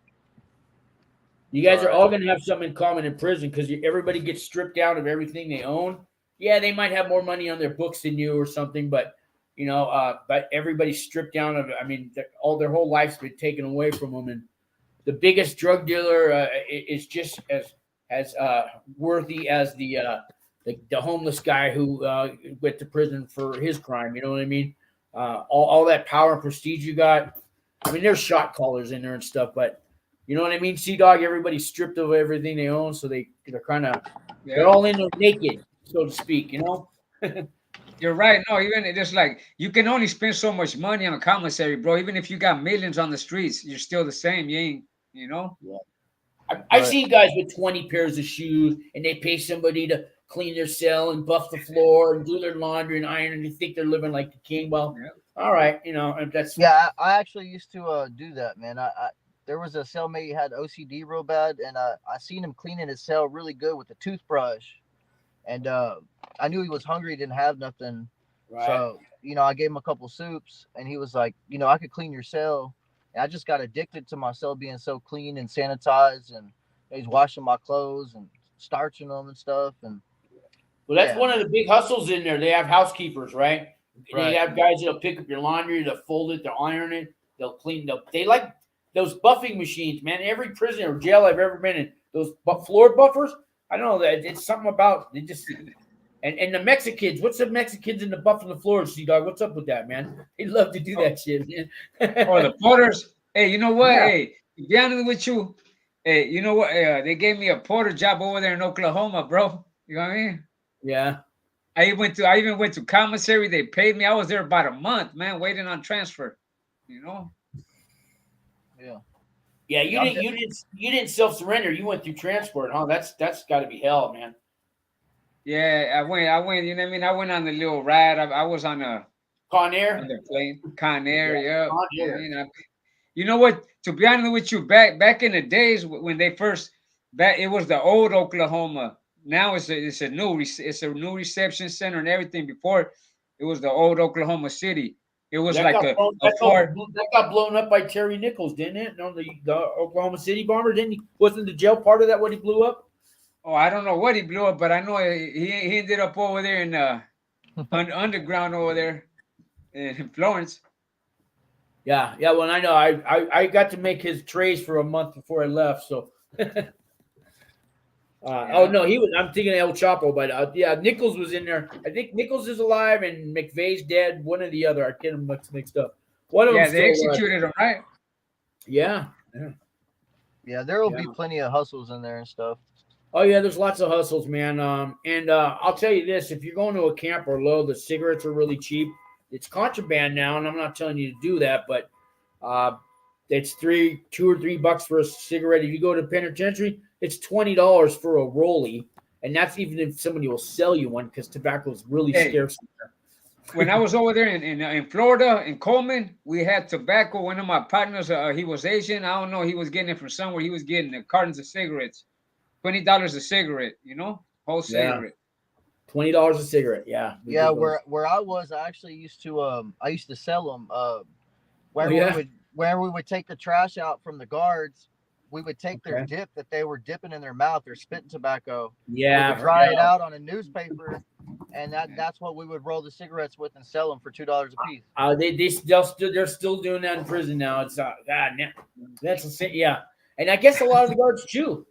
You guys are all going to have something in common in prison because everybody gets stripped down of everything they own. Yeah, they might have more money on their books than you or something, but but everybody's stripped down of. I mean, all their whole life's been taken away from them, and the biggest drug dealer is just as worthy as the homeless guy who went to prison for his crime. You know what I mean? All that power and prestige you got. I mean, there's shot callers in there and stuff, but you know what I mean? Sea-Dog, everybody's stripped of everything they own, so they're kind of they're all in there naked, so to speak. You're right. No, even just like you can only spend so much money on a commissary, bro. Even if you got millions on the streets, you're still the same. You ain't, Yeah. I see guys with 20 pairs of shoes, and they pay somebody to clean their cell and buff the floor and do their laundry and iron, and they think they're living like the king. Well, all right, that's. Yeah, I actually used to do that, man. There was a cellmate who had OCD real bad, and I seen him cleaning his cell really good with a toothbrush, and I knew he was hungry, didn't have nothing, so I gave him a couple soups, and he was like, I could clean your cell. And I just got addicted to my cell being so clean and sanitized, and he's washing my clothes and starching them and stuff. And well, that's one of the big hustles in there. They have housekeepers, right? They have guys that'll pick up your laundry, they'll fold it, they'll iron it, they'll clean. They like those buffing machines, man. Every prison or jail I've ever been in, those floor buffers. I don't know that it's something about they just. And the Mexicans, what's the Mexicans in the buffing the floors, Sea-Dog? What's up with that, man? They love to do that shit, man. Or the porters. Hey, you know what? Yeah. Hey, to be honest with you, hey, you know what? They gave me a porter job over there in Oklahoma, bro. You know what I mean? Yeah. I even went to commissary. They paid me. I was there about a month, man, waiting on transfer. Yeah. Yeah, you didn't self-surrender. You went through transport, huh? That's got to be hell, man. Yeah, I went. You know what I mean? I went on the little ride. I was on a Conair. On the plane, Conair. Yeah. Conair. I mean, you know what? To be honest with you, back in the days when they first it was the old Oklahoma. Now it's a new reception center and everything. Before it was the old Oklahoma City. It was that got blown up by Terry Nichols, didn't it? No, the Oklahoma City bomber, didn't he? Wasn't the jail part of that what he blew up? Oh, I don't know what he blew up, but I know he ended up over there in underground over there in Florence. Yeah. Well, I know I got to make his trays for a month before I left. So, oh no, I'm thinking El Chapo, but Nichols was in there. I think Nichols is alive and McVeigh's dead. One or the other, I get them mixed up. One of them. They executed him, right? Yeah. Yeah, there will be plenty of hustles in there and stuff. Oh yeah, there's lots of hustles, man. And I'll tell you this: if you're going to a camp or low, the cigarettes are really cheap. It's contraband now, and I'm not telling you to do that, but it's $2 or $3 for a cigarette. If you go to penitentiary, it's $20 for a rollie, and that's even if somebody will sell you one because tobacco is really scarce. When I was over there in Florida, in Coleman, we had tobacco. One of my partners, he was Asian. I don't know. He was getting it from somewhere. He was getting cartons of cigarettes. $20 a cigarette, whole cigarette. $20 a cigarette. Yeah. Yeah. Where I was, I actually used to sell them. Where we would take the trash out from the guards, we would take their dip that they were dipping in their mouth, their spitting tobacco. Yeah. We would dry it out on a newspaper, and that's what we would roll the cigarettes with and sell them for $2 a piece. They're still doing that in prison now. It's God, that's yeah. And I guess a lot of the guards chew.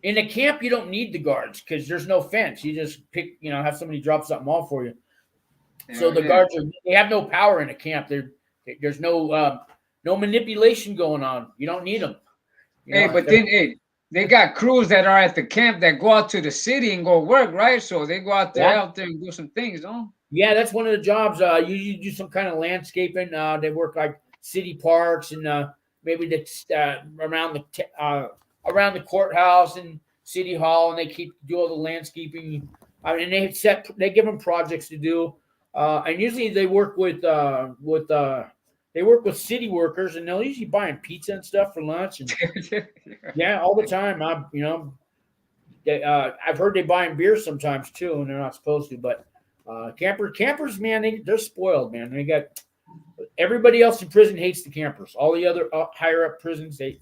In a camp, you don't need the guards because there's no fence. You just have somebody drop something off for you. So the guards they have no power in a camp. There's no manipulation going on. You don't need them. They got crews that are at the camp that go out to the city and go work, right? So they go out there and do some things, don't? Yeah, that's one of the jobs. You do some kind of landscaping. They work like city parks and maybe around the courthouse and city hall, and they do all the landscaping. And they give them projects to do. And usually they work with city workers, and they'll usually buy them pizza and stuff for lunch. And yeah, all the time. I've heard they buy them beer sometimes too, and they're not supposed to. But campers, man, they're spoiled, man. They got everybody else in prison hates the campers. All the other higher up prisons, they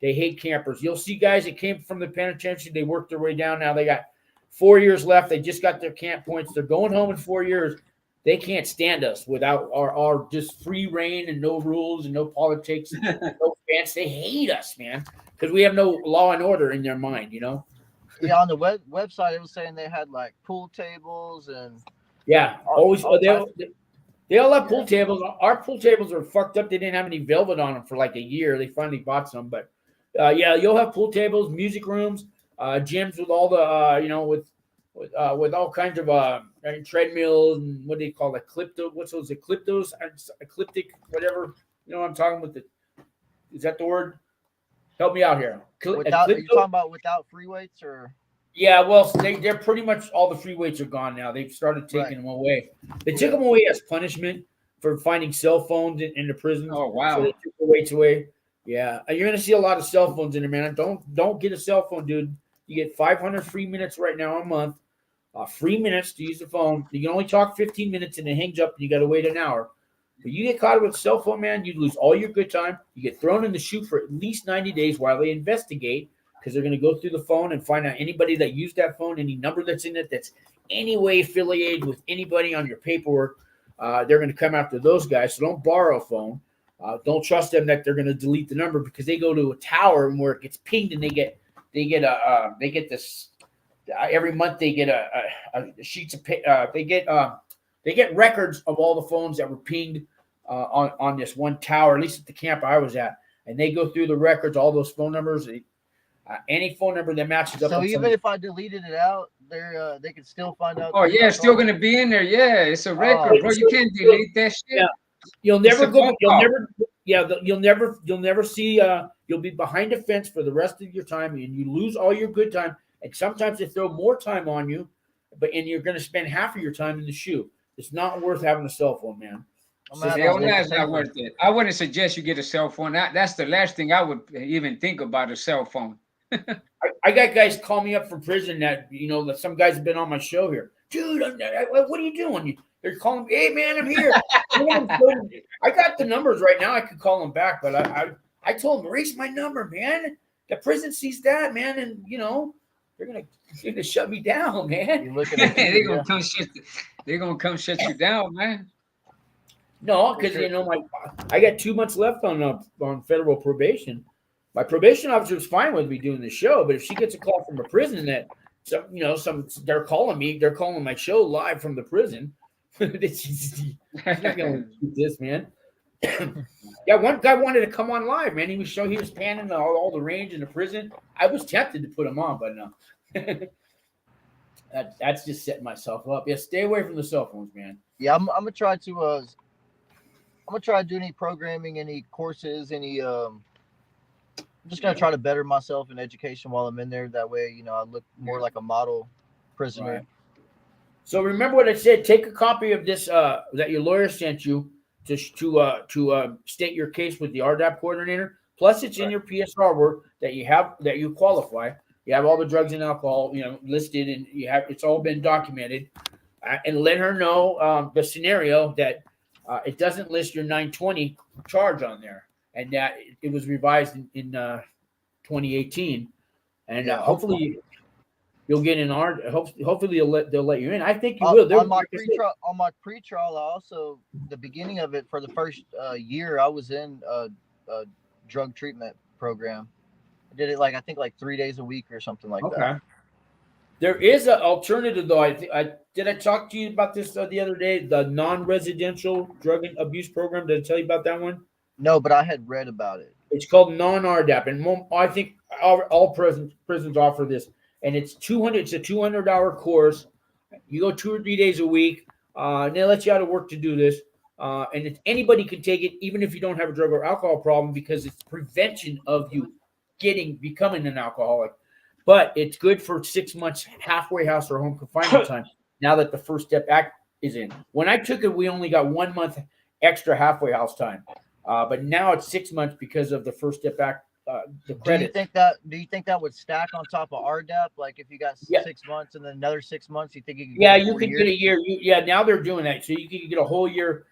hate campers. You'll see guys that came from the penitentiary, they worked their way down. Now they got 4 years left. They just got their camp points. They're going home in 4 years. They can't stand us without our just free reign and no rules and no politics, and no fence. They hate us, man, because we have no law and order in their mind, Yeah, on the website it was saying they had like pool tables and they all have pool tables. Our pool tables are fucked up. They didn't have any velvet on them for like a year. They finally bought some, but you'll have pool tables, music rooms, gyms with all the with all kinds of treadmills and what do they call it? Ecliptic, whatever. You know what I'm talking about? Is that the word? Help me out here. Are you talking about without free weights or? Yeah, well, they're pretty much all the free weights are gone now. They've started taking them away. They took them away as punishment for finding cell phones in the prisons. Oh wow! So they took the weights away. Yeah, you're gonna see a lot of cell phones in there, man. Don't get a cell phone, dude. You get 500 free minutes right now a month. Free minutes to use the phone. You can only talk 15 minutes and it hangs up and you got to wait an hour. But you get caught with a cell phone, man, you lose all your good time. You get thrown in the chute for at least 90 days while they investigate because they're going to go through the phone and find out anybody that used that phone, any number that's in it that's any way affiliated with anybody on your paperwork. They're going to come after those guys. So don't borrow a phone. Don't trust them that they're going to delete the number because they go to a tower where it gets pinged and they get this. Every month they get a sheets of they get records of all the phones that were pinged on this one tower, at least at the camp I was at, and they go through the records, all those phone numbers, any phone number that matches up. So even if I deleted it out, they could still find out. Oh yeah, it's still gonna be in there. Yeah, it's a record, bro. You can't delete that shit. Yeah. You'll never see. You'll be behind a fence for the rest of your time, and you lose all your good time. And sometimes they throw more time on you, and you're going to spend half of your time in the shoe. It's not worth having a cell phone, man. That's not worth it. I wouldn't suggest you get a cell phone. That's the last thing I would even think about, a cell phone. I got guys call me up from prison that some guys have been on my show here. Dude, what are you doing? They're calling me, hey man, I'm here. I got the numbers right now. I could call them back, but I told them, erase my number, man. The prison sees that, man, and they're gonna shut me down, man. They're gonna come shut you down, man. No, because I got 2 months left on federal probation. My probation officer was fine with me doing the show, but if she gets a call from a prison that they're calling my show live from the prison. She's not gonna do this, man. Yeah, one guy wanted to come on live, man. He was panning all the range in the prison. I was tempted to put him on, but no. That's just setting myself up. Yeah, stay away from the cell phones, man. Yeah, I'm gonna try to do any programming, any courses, any I'm just gonna try to better myself in education while I'm in there. That way, you know, I look more like a model prisoner. Right. So remember what I said. Take a copy of this that your lawyer sent you to state your case with the RDAP coordinator. Plus, it's in your PSR work that you qualify. You have all the drugs and alcohol, you know, listed, and it's all been documented. And let her know the scenario that it doesn't list your 920 charge on there, and that it was revised in 2018. And hopefully you'll get in our. Hopefully they'll let you in. I think you will. On my pre-trial, I also, the beginning of it, for the first year, I was in a drug treatment program. I did it I think 3 days a week or something like that. Okay. There is an alternative, though. Did I talk to you about this the other day? The non-residential drug and abuse program. Did I tell you about that one? No, but I had read about it. It's called non-RDAP, and I think all prisons offer this. And it's $200. It's a $200 course. You go 2 or 3 days a week. And they let you out of work to do this. And anybody can take it, even if you don't have a drug or alcohol problem, because it's prevention of you becoming an alcoholic. But it's good for 6 months halfway house or home confinement time. Now that the First Step Act is in. When I took it, we only got 1 month extra halfway house time. But now it's 6 months because of the First Step Act. The credit. Do you think that would stack on top of RDAP? Like if you got 6 months and then another 6 months, you think you could? Yeah, you could get a year. Now they're doing that, so you can get a whole year.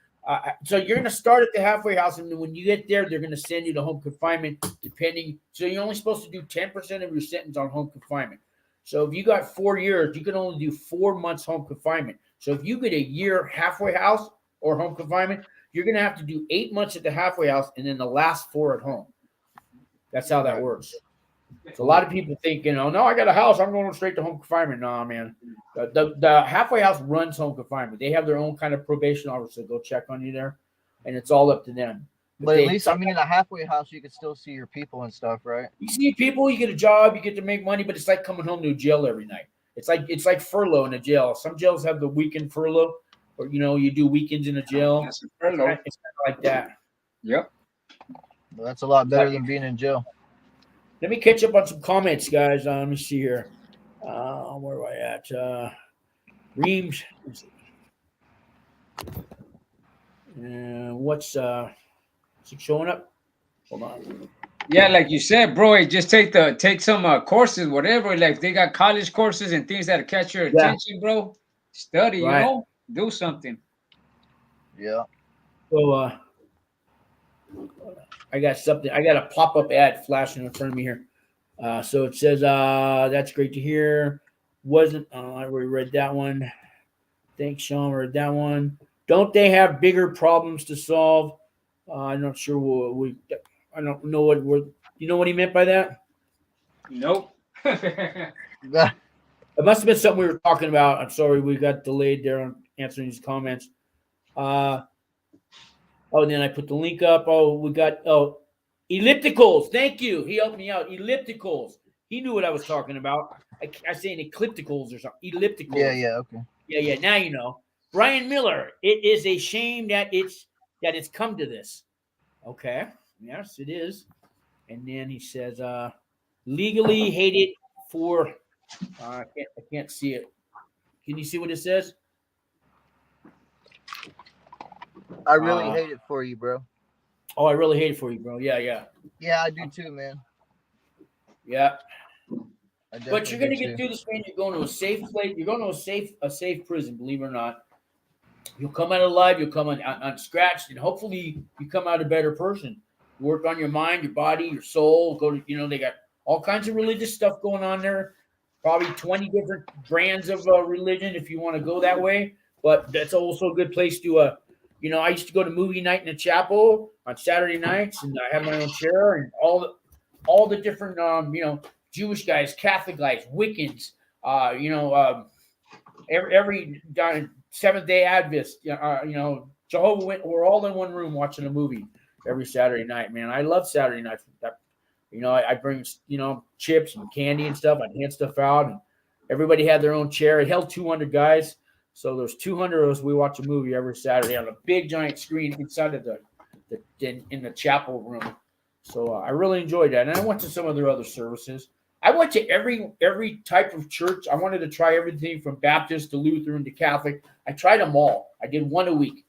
So you're going to start at the halfway house, and then when you get there, they're going to send you to home confinement, depending. So you're only supposed to do 10% of your sentence on home confinement. So if you got 4 years, you can only do 4 months home confinement. So if you get a year halfway house or home confinement, you're going to have to do 8 months at the halfway house and then the last 4 at home. That's how that works. So a lot of people think, no, I got a house, I'm going straight to home confinement. No, man. The halfway house runs home confinement. They have their own kind of probation officer go check on you there, and it's all up to them. But at least, in a halfway house, you can still see your people and stuff, right? You see people, you get a job, you get to make money, but it's like coming home to a jail every night. It's like furlough in a jail. Some jails have the weekend furlough, or you do weekends in a jail. That's a furlough. It's kind of like that. Yep. Well, that's a lot better than being in jail. Let me catch up on some comments, guys. Let me see here. Where am I at? Reams. What's is it showing up? Hold on. Yeah, like you said, bro, just take some courses, whatever. Like they got college courses and things that catch your attention, bro. Study, right. Do something. Yeah. So I got something. I got a pop-up ad flashing in front of me here. So it says, that's great to hear. I already read that one. Thanks, Sean. Read that one. Don't they have bigger problems to solve? I'm not sure. I don't know what you know what he meant by that? Nope. It must have been something we were talking about. I'm sorry, we got delayed there on answering these comments. And then I put the link up. We got ellipticals. Thank you. He helped me out. Ellipticals. He knew what I was talking about. I saying eclipticals or something. Ellipticals. Yeah. Okay. Yeah. Now you know. Brian Miller. It is a shame that it's come to this. Okay. Yes, it is. And then he says, legally hated for. I can't see it. Can you see what it says? I really hate it for you, bro. Oh, I really hate it for you, bro. Yeah. Yeah, I do too, man. Yeah. But you're gonna get through this, man. You're going to a safe place. You're going to a safe prison, believe it or not. You'll come out alive. You'll come unscratched, and hopefully you come out a better person. Work on your mind, your body, your soul. Go to, they got all kinds of religious stuff going on there. Probably 20 different brands of religion if you want to go that way. But that's also a good place to, I used to go to movie night in the chapel on Saturday nights, and I had my own chair and all the different, Jewish guys, Catholic guys, Wiccans, every Seventh-day Adventist, Jehovah, we're all in one room watching a movie every Saturday night, man. I love Saturday night. I bring, chips and candy and stuff. I'd hand stuff out, and everybody had their own chair. It held 200 guys. So there's 200 of us. We watch a movie every Saturday on a big giant screen inside of in the chapel room. So I really enjoyed that. And I went to some of their other services. I went to every type of church. I wanted to try everything from Baptist to Lutheran to Catholic. I tried them all. I did one a week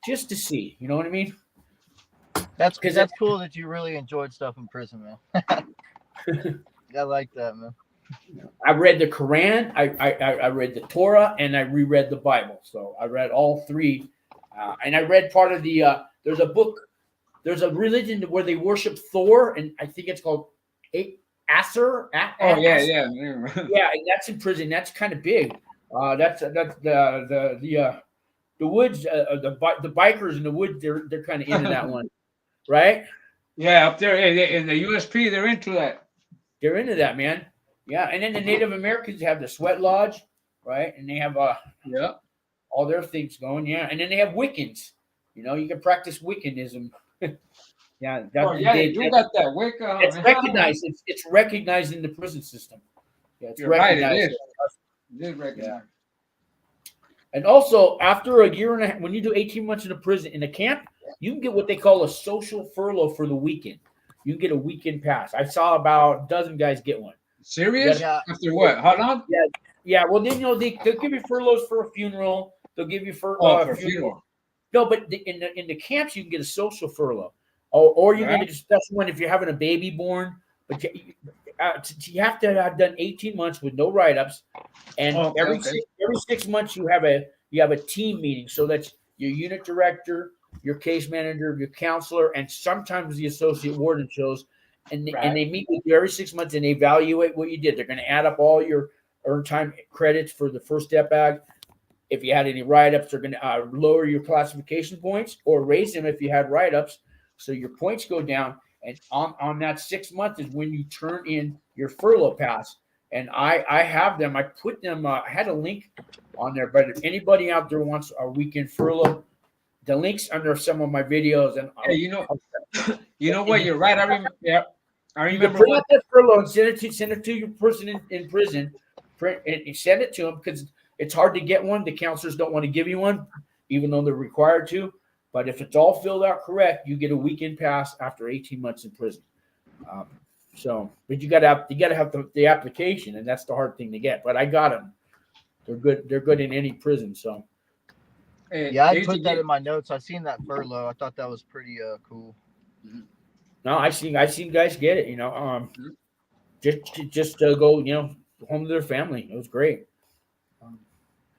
just to see. You know what I mean? That's cool that you really enjoyed stuff in prison, man. I like that, man. I read the Quran, I read the Torah, and I reread the Bible. So I read all three. And I read part of there's a religion where they worship Thor, and I think it's called Asur. Yeah. Yeah, and that's in prison. That's kind of big. That's the woods, the bikers in the woods. They're kind of into that one, right? Yeah, up there in the USP, they're into that. They're into that, man. Yeah, and then the Native Americans have the sweat lodge, right? And they have all their things going. Yeah, and then they have Wiccans. You can practice Wiccanism. Yeah, you got that Wicca. It's recognized. It's recognized in the prison system. Yeah, it's You're right. recognized. It is recognized. Yeah. And also, after a year and a half, when you do 18 months in a prison in a camp, you can get what they call a social furlough for the weekend. You can get a weekend pass. I saw about a dozen guys get one. Serious? Yeah. After what? How long? Yeah. Well, then they'll give you furloughs for a funeral. They'll give you for a funeral. No, but in the camps you can get a social furlough, or you can get a special one if you're having a baby born. But you have to have done 18 months with no write-ups, and every 6 months you have a team meeting. So that's your unit director, your case manager, your counselor, and sometimes the associate warden shows. And they meet with you every 6 months and they evaluate what you did. They're going to add up all your earned time credits for the First Step Act. If you had any write-ups, they're going to lower your classification points or raise them if you had write-ups. So your points go down. And on that 6 months is when you turn in your furlough pass. And I have them. I put them. I had a link on there. But if anybody out there wants a weekend furlough, the link's under some of my videos. And hey, you know what? You're right. I remember. Yeah. I remember print out that furlough and send it to your person in prison. Print and send it to them because it's hard to get one. The counselors don't want to give you one, even though they're required to. But if it's all filled out correct, you get a weekend pass after 18 months in prison. But you got to have the application, and that's the hard thing to get. But I got them. They're good. They're good in any prison. So. Yeah, I put that in my notes. I seen that furlough. I thought that was pretty cool. No, I seen guys get it. Just to go, home to their family. It was great.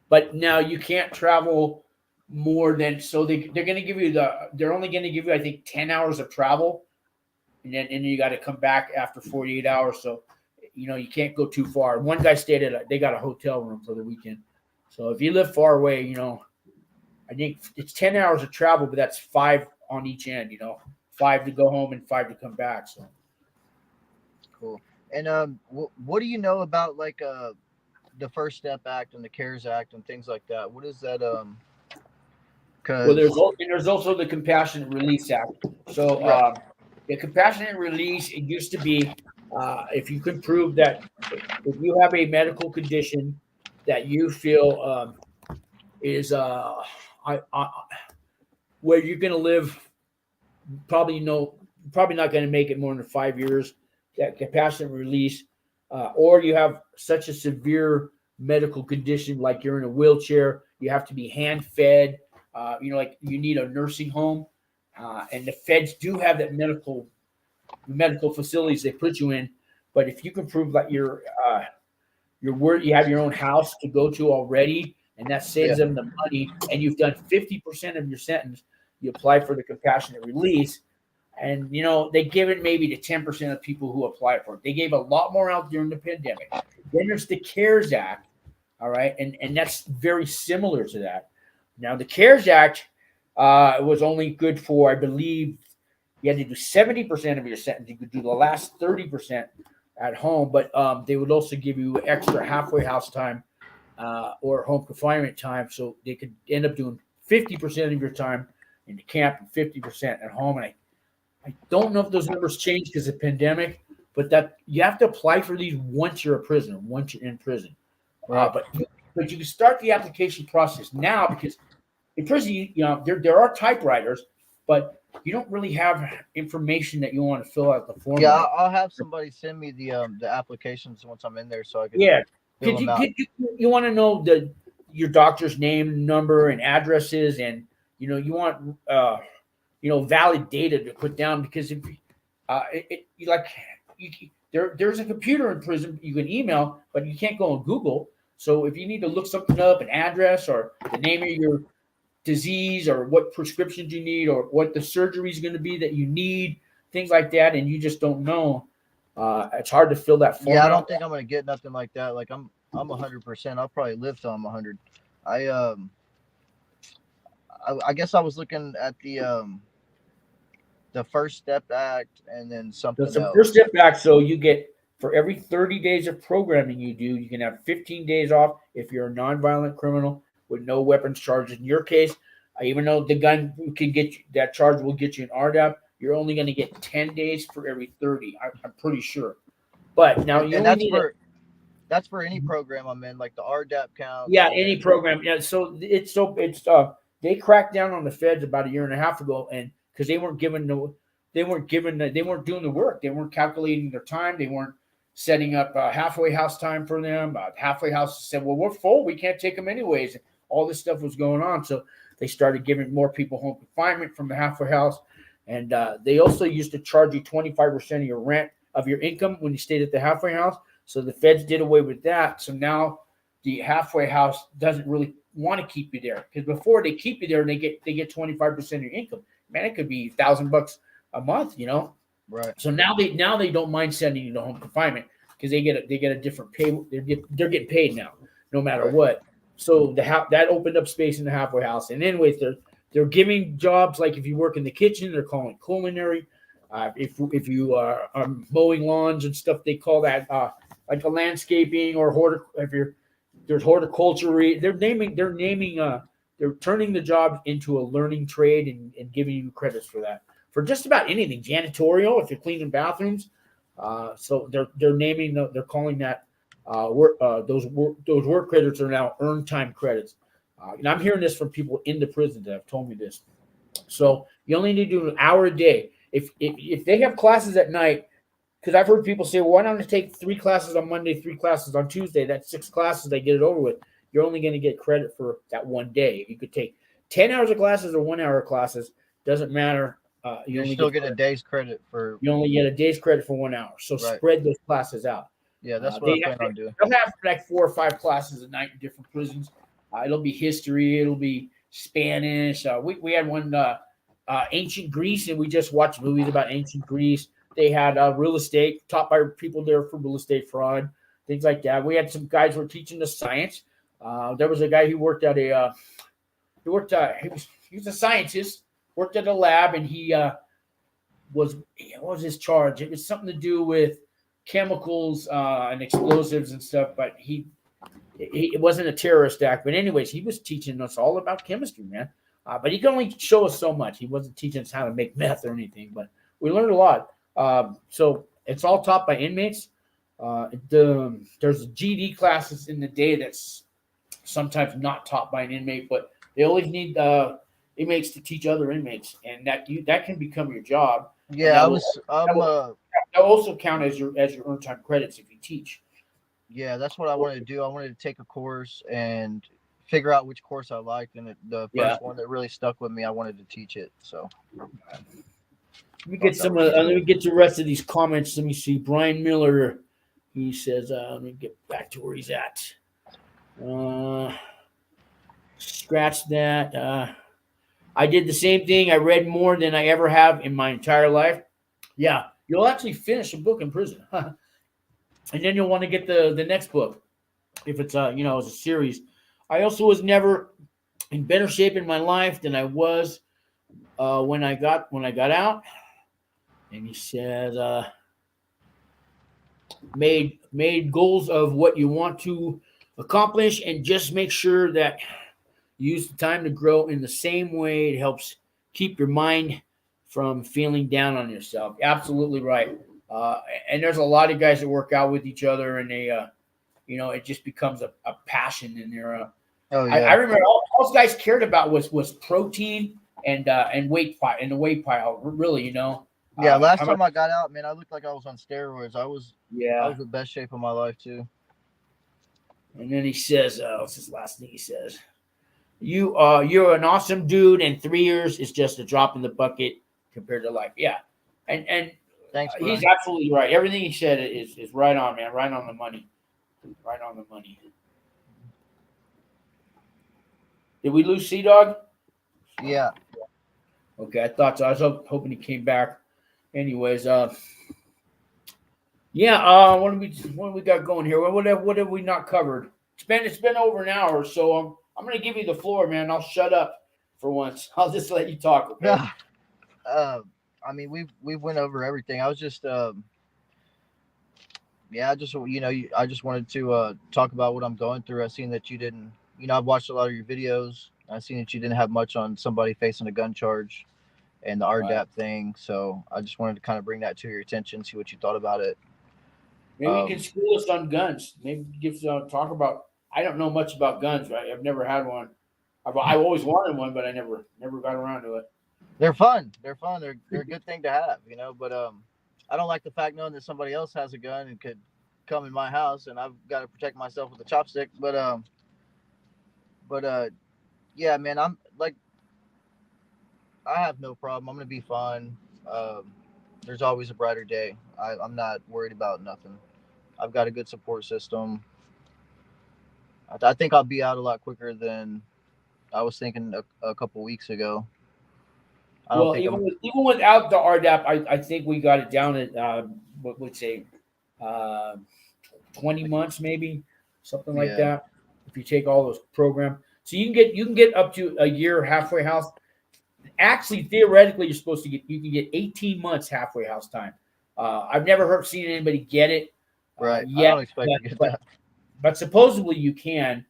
But now you can't travel more than they're going to give you they're only going to give you I think 10 hours of travel, and then you got to come back after 48 hours. So you can't go too far. One guy stayed they got a hotel room for the weekend. So if you live far away, I think it's 10 hours of travel, but that's 5 on each end. 5 to go home and 5 to come back. So cool. And what do you know about like the First Step Act and the CARES Act and things like that? What is that? Well, there's also the Compassionate Release Act. So the Compassionate Release, it used to be if you can prove that if you have a medical condition that you feel is where you're going to live, probably not going to make it more than 5 years, that compassionate release, or you have such a severe medical condition, like you're in a wheelchair, you have to be hand fed, like you need a nursing home, and the feds do have that medical facilities they put you in. But if you can prove that you have your own house to go to already, and that saves them the money, and you've done 50% of your sentence, you apply for the compassionate release. And, they give it maybe to 10% of people who apply for it. They gave a lot more out during the pandemic. Then there's the CARES Act, all right? And that's very similar to that. Now, the CARES Act was only good for, I believe, you had to do 70% of your sentence. You could do the last 30% at home, but they would also give you extra halfway house time or home confinement time, so they could end up doing 50% of your time in the camp and 50% at home. And I don't know if those numbers change because of the pandemic, but that you have to apply for these once you're a prisoner, once you're in prison. Right. But you can start the application process now because in prison, there are typewriters, but you don't really have information that you want to fill out the form. Yeah, with. I'll have somebody send me the applications once I'm in there, so I can Yeah, fill them out. you want to know your doctor's name, number, and addresses, and you want valid data to put down because if there's a computer in prison you can email, but you can't go on Google. So if you need to look something up, an address or the name of your disease or what prescriptions you need or what the surgery is going to be that you need, things like that, and you just don't know, it's hard to fill that form. Yeah, I out. don't think I'm gonna get nothing like that. Like I'm 100%. I'll probably live till I'm 100. I guess I was looking at the First Step Act and then something That's the else. First Step Act. So you get, for every 30 days of programming you do, you can have 15 days off if you're a nonviolent criminal with no weapons charges. In your case, even though the gun can get you, that charge will get you an RDAP, you're only going to get 10 days for every 30. I'm pretty sure. But now you and only need that's for any program I'm in, like the RDAP count. Yeah, any program. Yeah, so it's they cracked down on the feds about a year and a half ago, and because they weren't doing the work. They weren't calculating their time. They weren't setting up halfway house time for them. Halfway house said, "Well, we're full. We can't take them anyways." All this stuff was going on, so they started giving more people home confinement from the halfway house, and they also used to charge you 25% of your rent of your income when you stayed at the halfway house. So the feds did away with that. So now the halfway house doesn't really want to keep you there because before they keep you there and they get 25% of your income. Man, it could be $1,000 a month, Right. So now they don't mind sending you to home confinement because they get a different pay. They're getting paid now, no matter Right. what. So that opened up space in the halfway house. And anyways, they're giving jobs like if you work in the kitchen, they're calling it culinary. If you are mowing lawns and stuff, they call that like a landscaping or there's horticulture. They're turning the job into a learning trade and giving you credits for that. For just about anything, janitorial, if you're cleaning bathrooms. So they're calling that those work credits are now earned time credits. And I'm hearing this from people in the prison that have told me this. So you only need to do an hour a day. If they have classes at night, because I've heard people say, well, why don't I take 3 classes on Monday, 3 classes on Tuesday? That's 6 classes. They get it over with. You're only going to get credit for that one day. You could take 10 hours of classes or 1 hour of classes. Doesn't matter. You still get a day's credit for. You only get a day's credit for 1 hour. So Right. Spread those classes out. Yeah, that's what I plan on doing. They'll have like 4 or 5 classes a night in different prisons. It'll be history. It'll be Spanish. We had one ancient Greece, and we just watched movies about ancient Greece. They had real estate, taught by people there for real estate fraud, things like that. We had some guys who were teaching us science. There was a guy who worked at he was a scientist, worked at a lab, and what was his charge? It was something to do with chemicals and explosives and stuff, but it wasn't a terrorist act. But anyways, he was teaching us all about chemistry, man. But he could only show us so much. He wasn't teaching us how to make meth or anything, but we learned a lot. So it's all taught by inmates. There's GD classes in the day that's sometimes not taught by an inmate, but they always need inmates to teach other inmates, and that can become your job. Yeah, that also count as your earned time credits if you teach. Yeah, that's what I wanted to do. I wanted to take a course and figure out which course I liked, and the first one that really stuck with me, I wanted to teach it. So let me get let me get the rest of these comments. Let me see. Brian Miller, he says, let me get back to where he's at. Scratch that. I did the same thing. I read more than I ever have in my entire life. Yeah, you'll actually finish a book in prison. And then you'll want to get the next book if it's as a series. I also was never in better shape in my life than I was when I got out. And he says made goals of what you want to accomplish, and just make sure that Use the time to grow in the same way. It helps keep your mind from feeling down on yourself. Absolutely right. And there's a lot of guys that work out with each other, and they, it just becomes a passion in there. Oh I yeah. remember all those guys cared about was protein and weight pile and the weight pile. Really, Yeah, last how time much- I got out, man, I looked like I was on steroids. I was yeah. the best shape of my life too. And then he says, what's his last thing he says? You're an awesome dude, and 3 years is just a drop in the bucket compared to life. Yeah. And Thanks, bro. he's absolutely right. Everything he said is right on, man. Right on the money. Right on the money. Did we lose Sea Dog? Yeah. Okay, I thought so. I was hoping he came back. Anyways, what do we got going here? What have we not covered? It's been over an hour, so I'm gonna give you the floor, man. I'll shut up for once. I'll just let you talk. Okay? Yeah. I mean, we've went over everything. I was just I just wanted to talk about what I'm going through. I seen that you didn't, I've watched a lot of your videos. I seen that you didn't have much on somebody facing a gun charge and the RDAP thing. So I just wanted to kind of bring that to your attention, see what you thought about it. Maybe you can school us on guns. Maybe give talk about. I don't know much about guns, right? I've never had one. I've always wanted one, but I never got around to it. They're fun. They're a good thing to have, But I don't like the fact knowing that somebody else has a gun and could come in my house, and I've got to protect myself with a chopstick. But yeah, man, I'm like, I have no problem. I'm gonna be fine. There's always a brighter day. I'm not worried about nothing. I've got a good support system. I think I'll be out a lot quicker than I was thinking a couple weeks ago. Even without the RDAP, I think we got it down at what would say 20 months, maybe something like that. If you take all those programs, so you can get up to a year halfway house. Actually, theoretically, you can get 18 months halfway house time. I've never seen anybody get it. Right. Yet, I don't expect to get that. But supposedly you can.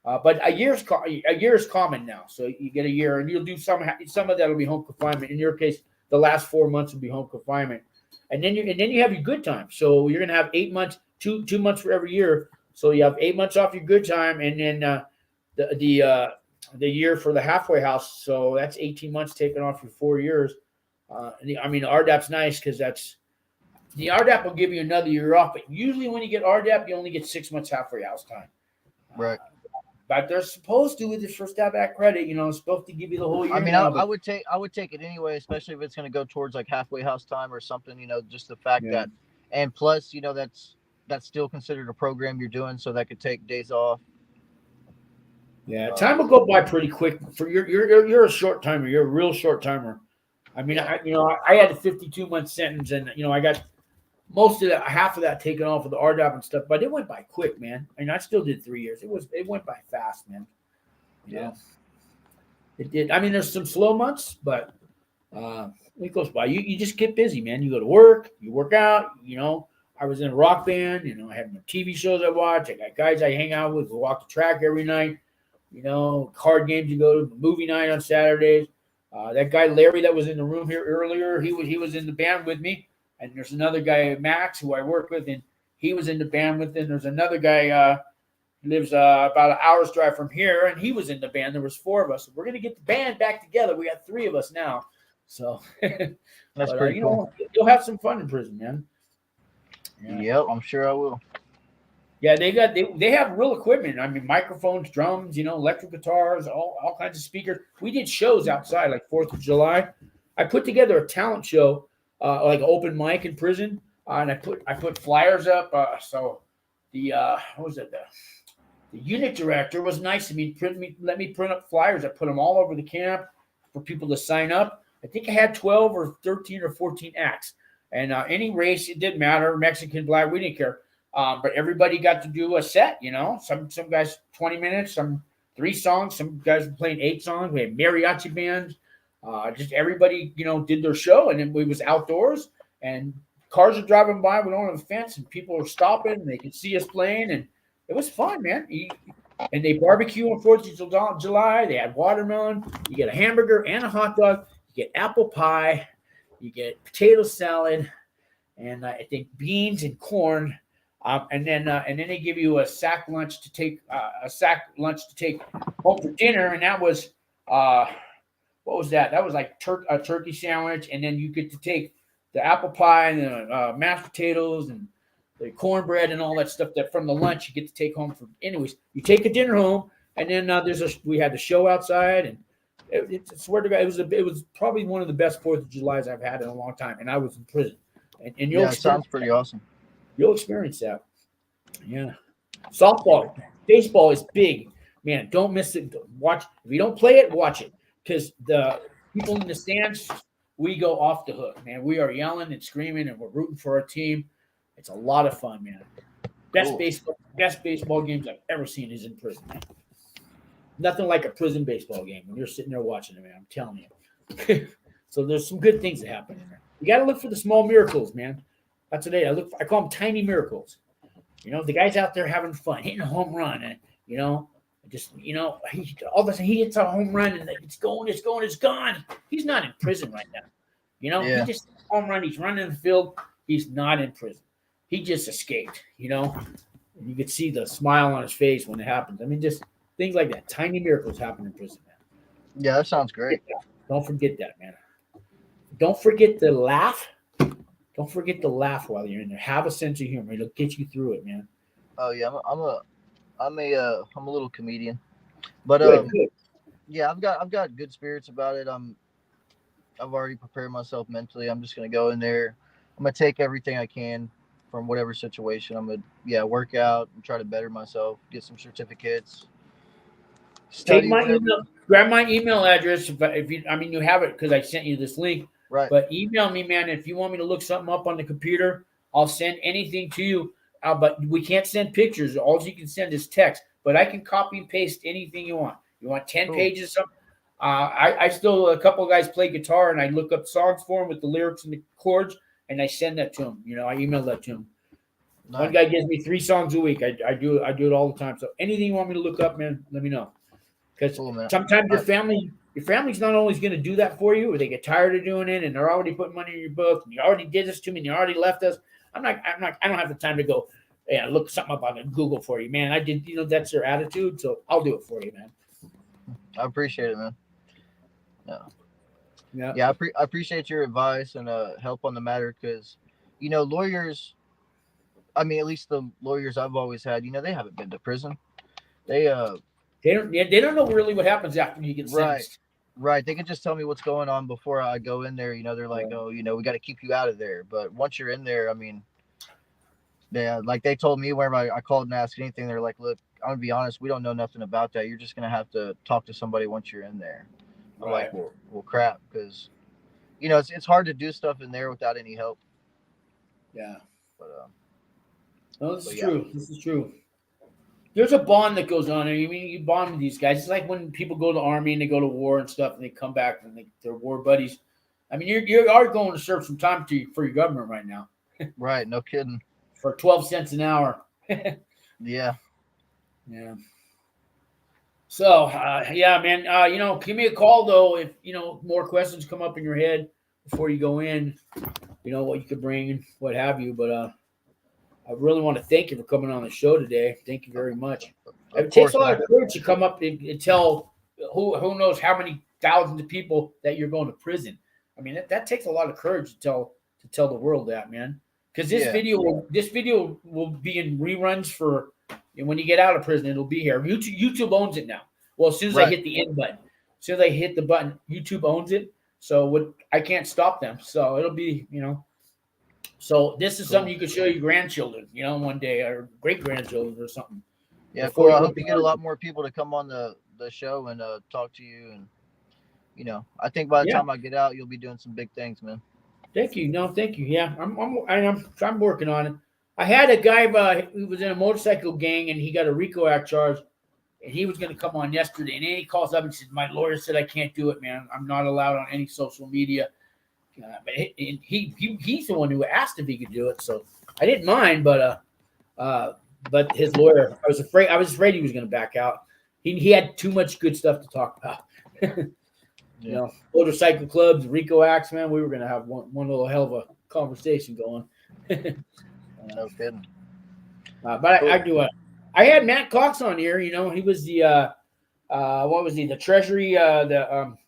But a year is common now. So you get a year, and you'll do some of that will be home confinement. In your case, the last 4 months will be home confinement, and then you have your good time. So you're gonna have 8 months, 2 months for every year. So you have 8 months off your good time, and then the year for the halfway house. So that's 18 months taken off your 4 years. The RDAP's nice because the RDAP will give you another year off, but usually when you get RDAP, you only get 6 months halfway house time. Right. But they're supposed to with this First Step Act credit, it's supposed to give you the whole year. I mean, I would take it anyway, especially if it's going to go towards like halfway house time or something. Just the fact that, and plus, that's still considered a program you're doing, so that could take days off. Yeah, time will go by pretty quick. For you're a short timer. You're a real short timer. I mean, I had a 52-month sentence, and I got most of that, half of that taken off with the RDAP and stuff, but it went by quick, man. I mean, I still did 3 years. It went by fast, man. It did. I mean, there's some slow months, but it goes by. You just get busy, man. You go to work, you work out. I was in a rock band. I had my TV shows I watch. I got guys I hang out with. We walk the track every night. Card games you go to, movie night on Saturdays. That guy Larry that was in the room here earlier, he was in the band with me. And there's another guy, Max, who I work with, and he was in the band with him. There's another guy who lives about an hour's drive from here, and he was in the band. There was 4 of us. We're going to get the band back together. We got 3 of us now. So that's pretty cool. You'll have some fun in prison, man. Yeah. Yep, I'm sure I will. Yeah, they have real equipment. I mean, microphones, drums, electric guitars, all kinds of speakers. We did shows outside, like 4th of July. I put together a talent show. Like an open mic in prison, and I put flyers up. So the what was it? The unit director was nice to me. Let me print up flyers. I put them all over the camp for people to sign up. I think I had 12 or 13 or 14 acts, and any race, it didn't matter. Mexican, black, we didn't care. But everybody got to do a set. Some guys 20 minutes, some 3 songs, some guys were playing 8 songs. We had mariachi bands. Just everybody, did their show, and then we was outdoors, and cars are driving by. We don't have a fence, and people are stopping, and they can see us playing, and it was fun, man. And they barbecue on 4th of July. They had watermelon. You get a hamburger and a hot dog. You get apple pie. You get potato salad, and I think beans and corn. And then they give you a sack lunch to take home for dinner. And that was what was that? That was like a turkey sandwich, and then you get to take the apple pie and the mashed potatoes and the cornbread and all that stuff that from the lunch you get to take home. Anyways, you take a dinner home, and then we had the show outside, and I swear to God, it was probably one of the best 4th of Julys I've had in a long time, and I was in prison. And yeah, it sounds pretty awesome. You'll experience that. Yeah. Softball, baseball is big. Man, don't miss it. Watch. If you don't play it, watch it. Because the people in the stands, we go off the hook, man. We are yelling and screaming, and we're rooting for our team. It's a lot of fun, man. Best baseball games I've ever seen is in prison, man. Nothing like a prison baseball game when you're sitting there watching it, man. I'm telling you. So there's some good things that happen in there. You got to look for the small miracles, man. That's what I call them tiny miracles. The guy's out there having fun, hitting a home run, and all of a sudden he hits a home run and it's going, it's gone. He's not in prison right now. He just hit a home run. He's running the field. He's not in prison. He just escaped. And you could see the smile on his face when it happens. I mean, just things like that. Tiny miracles happen in prison, man. Yeah, that sounds great. Don't forget that, man. Don't forget to laugh. Don't forget to laugh while you're in there. Have a sense of humor. It'll get you through it, man. Oh yeah, I'm a little comedian, but Good. yeah, I've got good spirits about it. I've already prepared myself mentally. I'm just gonna go in there. I'm gonna take everything I can from whatever situation. I'm gonna work out and try to better myself, get some certificates. Take my email. Grab my email address if you have it because I sent you this link. Right. But email me, man. If you want me to look something up on the computer, I'll send anything to you. But we can't send pictures. All you can send is text. But I can copy and paste anything you want. You want 10 pages? Something? I still, a couple of guys play guitar, and I look up songs for them with the lyrics and the chords, and I send that to them. I email that to them. Nice. One guy gives me 3 songs a week. I do it all the time. So anything you want me to look up, man, let me know. Because sometimes your family's not always going to do that for you, or they get tired of doing it, and they're already putting money in your book. And you already did this to me, and you already left us. I don't have the time to go, look something up on Google for you, man. I did, that's their attitude, so I'll do it for you, man. I appreciate it, man. Yeah. I appreciate your advice and help on the matter because, lawyers. I mean, at least the lawyers I've always had, they haven't been to prison. They don't know really what happens after you get sentenced. Right. They can just tell me what's going on before I go in there. They're like, we got to keep you out of there. But once you're in there, I mean, like they told me whenever I called and asked anything, they're like, look, I'm going to be honest, we don't know nothing about that. You're just going to have to talk to somebody once you're in there. I'm like, well, crap, because, it's hard to do stuff in there without any help. Yeah. But, this is true. This is true. There's a bond that goes on. You bond with these guys. It's like when people go to the Army and they go to war and stuff, and they come back and they're war buddies. I mean, you are going to serve some time for your government right now. Right. No kidding. For 12 cents an hour. Yeah. Yeah. So, man, give me a call, though, if, more questions come up in your head before you go in, what you could bring and what have you. But I really want to thank you for coming on the show today. Thank you very much. It takes a lot of courage to come up and tell who knows how many thousands of people that you're going to prison. I mean, that takes a lot of courage to tell the world that, man. Because this video will be in reruns for when you get out of prison. It'll be here. YouTube owns it now. Well, as soon as I hit the end button, as soon as I hit the button, YouTube owns it. So I can't stop them. So it'll be, So this is something you could show your grandchildren, one day, or great-grandchildren or something. Yeah, cool. I hope you get a lot more people to come on the show and talk to you. And, I think by the time I get out, you'll be doing some big things, man. Thank you. No, thank you. Yeah, I'm working on it. I had a guy who was in a motorcycle gang, and he got a RICO Act charge, and he was going to come on yesterday. And then he calls up and says, my lawyer said I can't do it, man. I'm not allowed on any social media. But he's the one who asked if he could do it, so I didn't mind. But but his lawyer, I was afraid he was going to back out. He had too much good stuff to talk about. You know, motorcycle clubs, Rico acts, man. We were going to have one little hell of a conversation going. No kidding. But cool. I had Matt Cox on here. You know, he was the what was he? The Treasury, not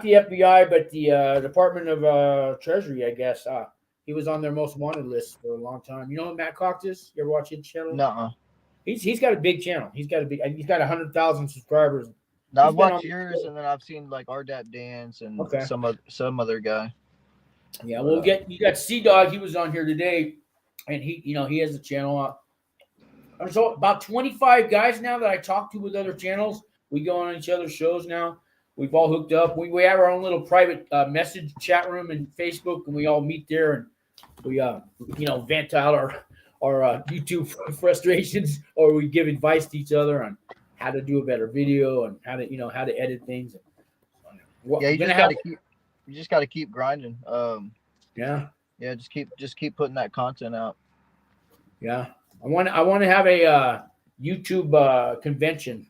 the FBI, but the Department of Treasury, I guess. He was on their most wanted list for a long time. You know what Matt Cox is? You ever watch his channel? No. He's got a big channel. He's got 100,000 subscribers. Now I've watched yours, and then I've seen like RDAP Dance and some other guy. Yeah, we'll you got Sea Dog. He was on here today, and he has a channel. There's about 25 guys now that I talk to with other channels. We go on each other's shows now. We've all hooked up. We have our own little private message chat room and Facebook, and we all meet there and we vent out our YouTube frustrations, or we give advice to each other on how to do a better video and how to edit things. You just got to keep grinding. Just keep putting that content out. Yeah, I want to have a YouTube convention.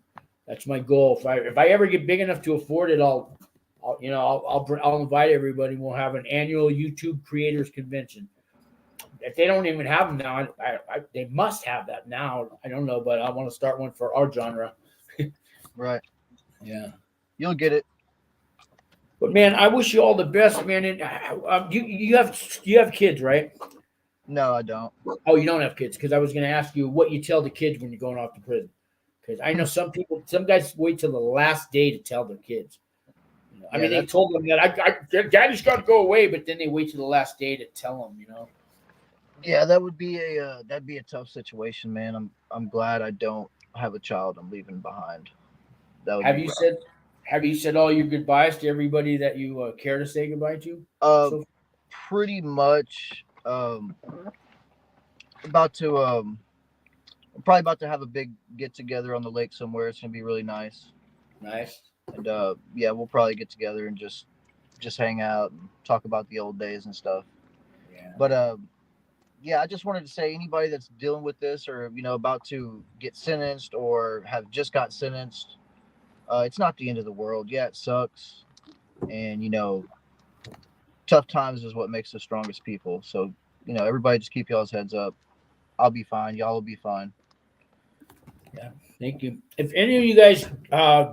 That's my goal. If I ever get big enough to afford it, I'll invite everybody. We'll have an annual YouTube creators convention. If they don't even have them now, they must have that now. I don't know, but I want to start one for our genre. Right. Yeah. You'll get it. But man, I wish you all the best, man. And you have kids, right? No, I don't. Oh, you don't have kids? Because I was going to ask you what you tell the kids when you're going off to prison. Because I know some guys wait till the last day to tell their kids. I mean, they told them that Daddy's got to go away, but then they wait till the last day to tell them. You know. Yeah, that'd be a tough situation, man. I'm glad I don't have a child I'm leaving behind. Have you said all your goodbyes to everybody that you care to say goodbye to? Pretty much. Probably about to have a big get together on the lake somewhere. It's gonna be really nice. Nice. And we'll probably get together and just hang out and talk about the old days and stuff. Yeah. But I just wanted to say, anybody that's dealing with this or about to get sentenced or have just got sentenced, it's not the end of the world. Yeah, it sucks, and tough times is what makes the strongest people. So everybody just keep y'all's heads up. I'll be fine. Y'all will be fine. Yeah, thank you. If any of you guys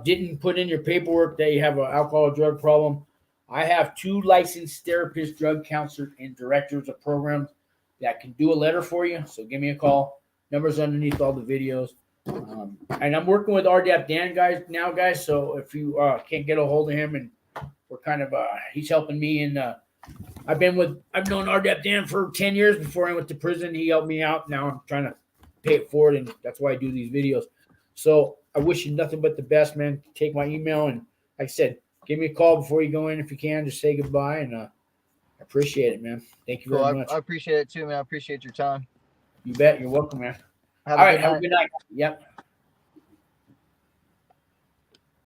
didn't put in your paperwork that you have an alcohol or drug problem, I have 2 licensed therapists, drug counselors, and directors of programs that can do a letter for you. So give me a call. Numbers underneath all the videos. And I'm working with RDAP Dan guys. So if you can't get a hold of him, and we're kind of he's helping me, and I've known RDAP Dan for 10 years before I went to prison. He helped me out. Now I'm trying to pay it forward, and that's why I do these videos. So I wish you nothing but the best, man. Take my email, and like I said, give me a call before you go in if you can. Just say goodbye, and I appreciate it, man. Thank you very much. I appreciate it too, man. I appreciate your time. You bet. You're welcome, man. Have a good night. Have a good night. Yep.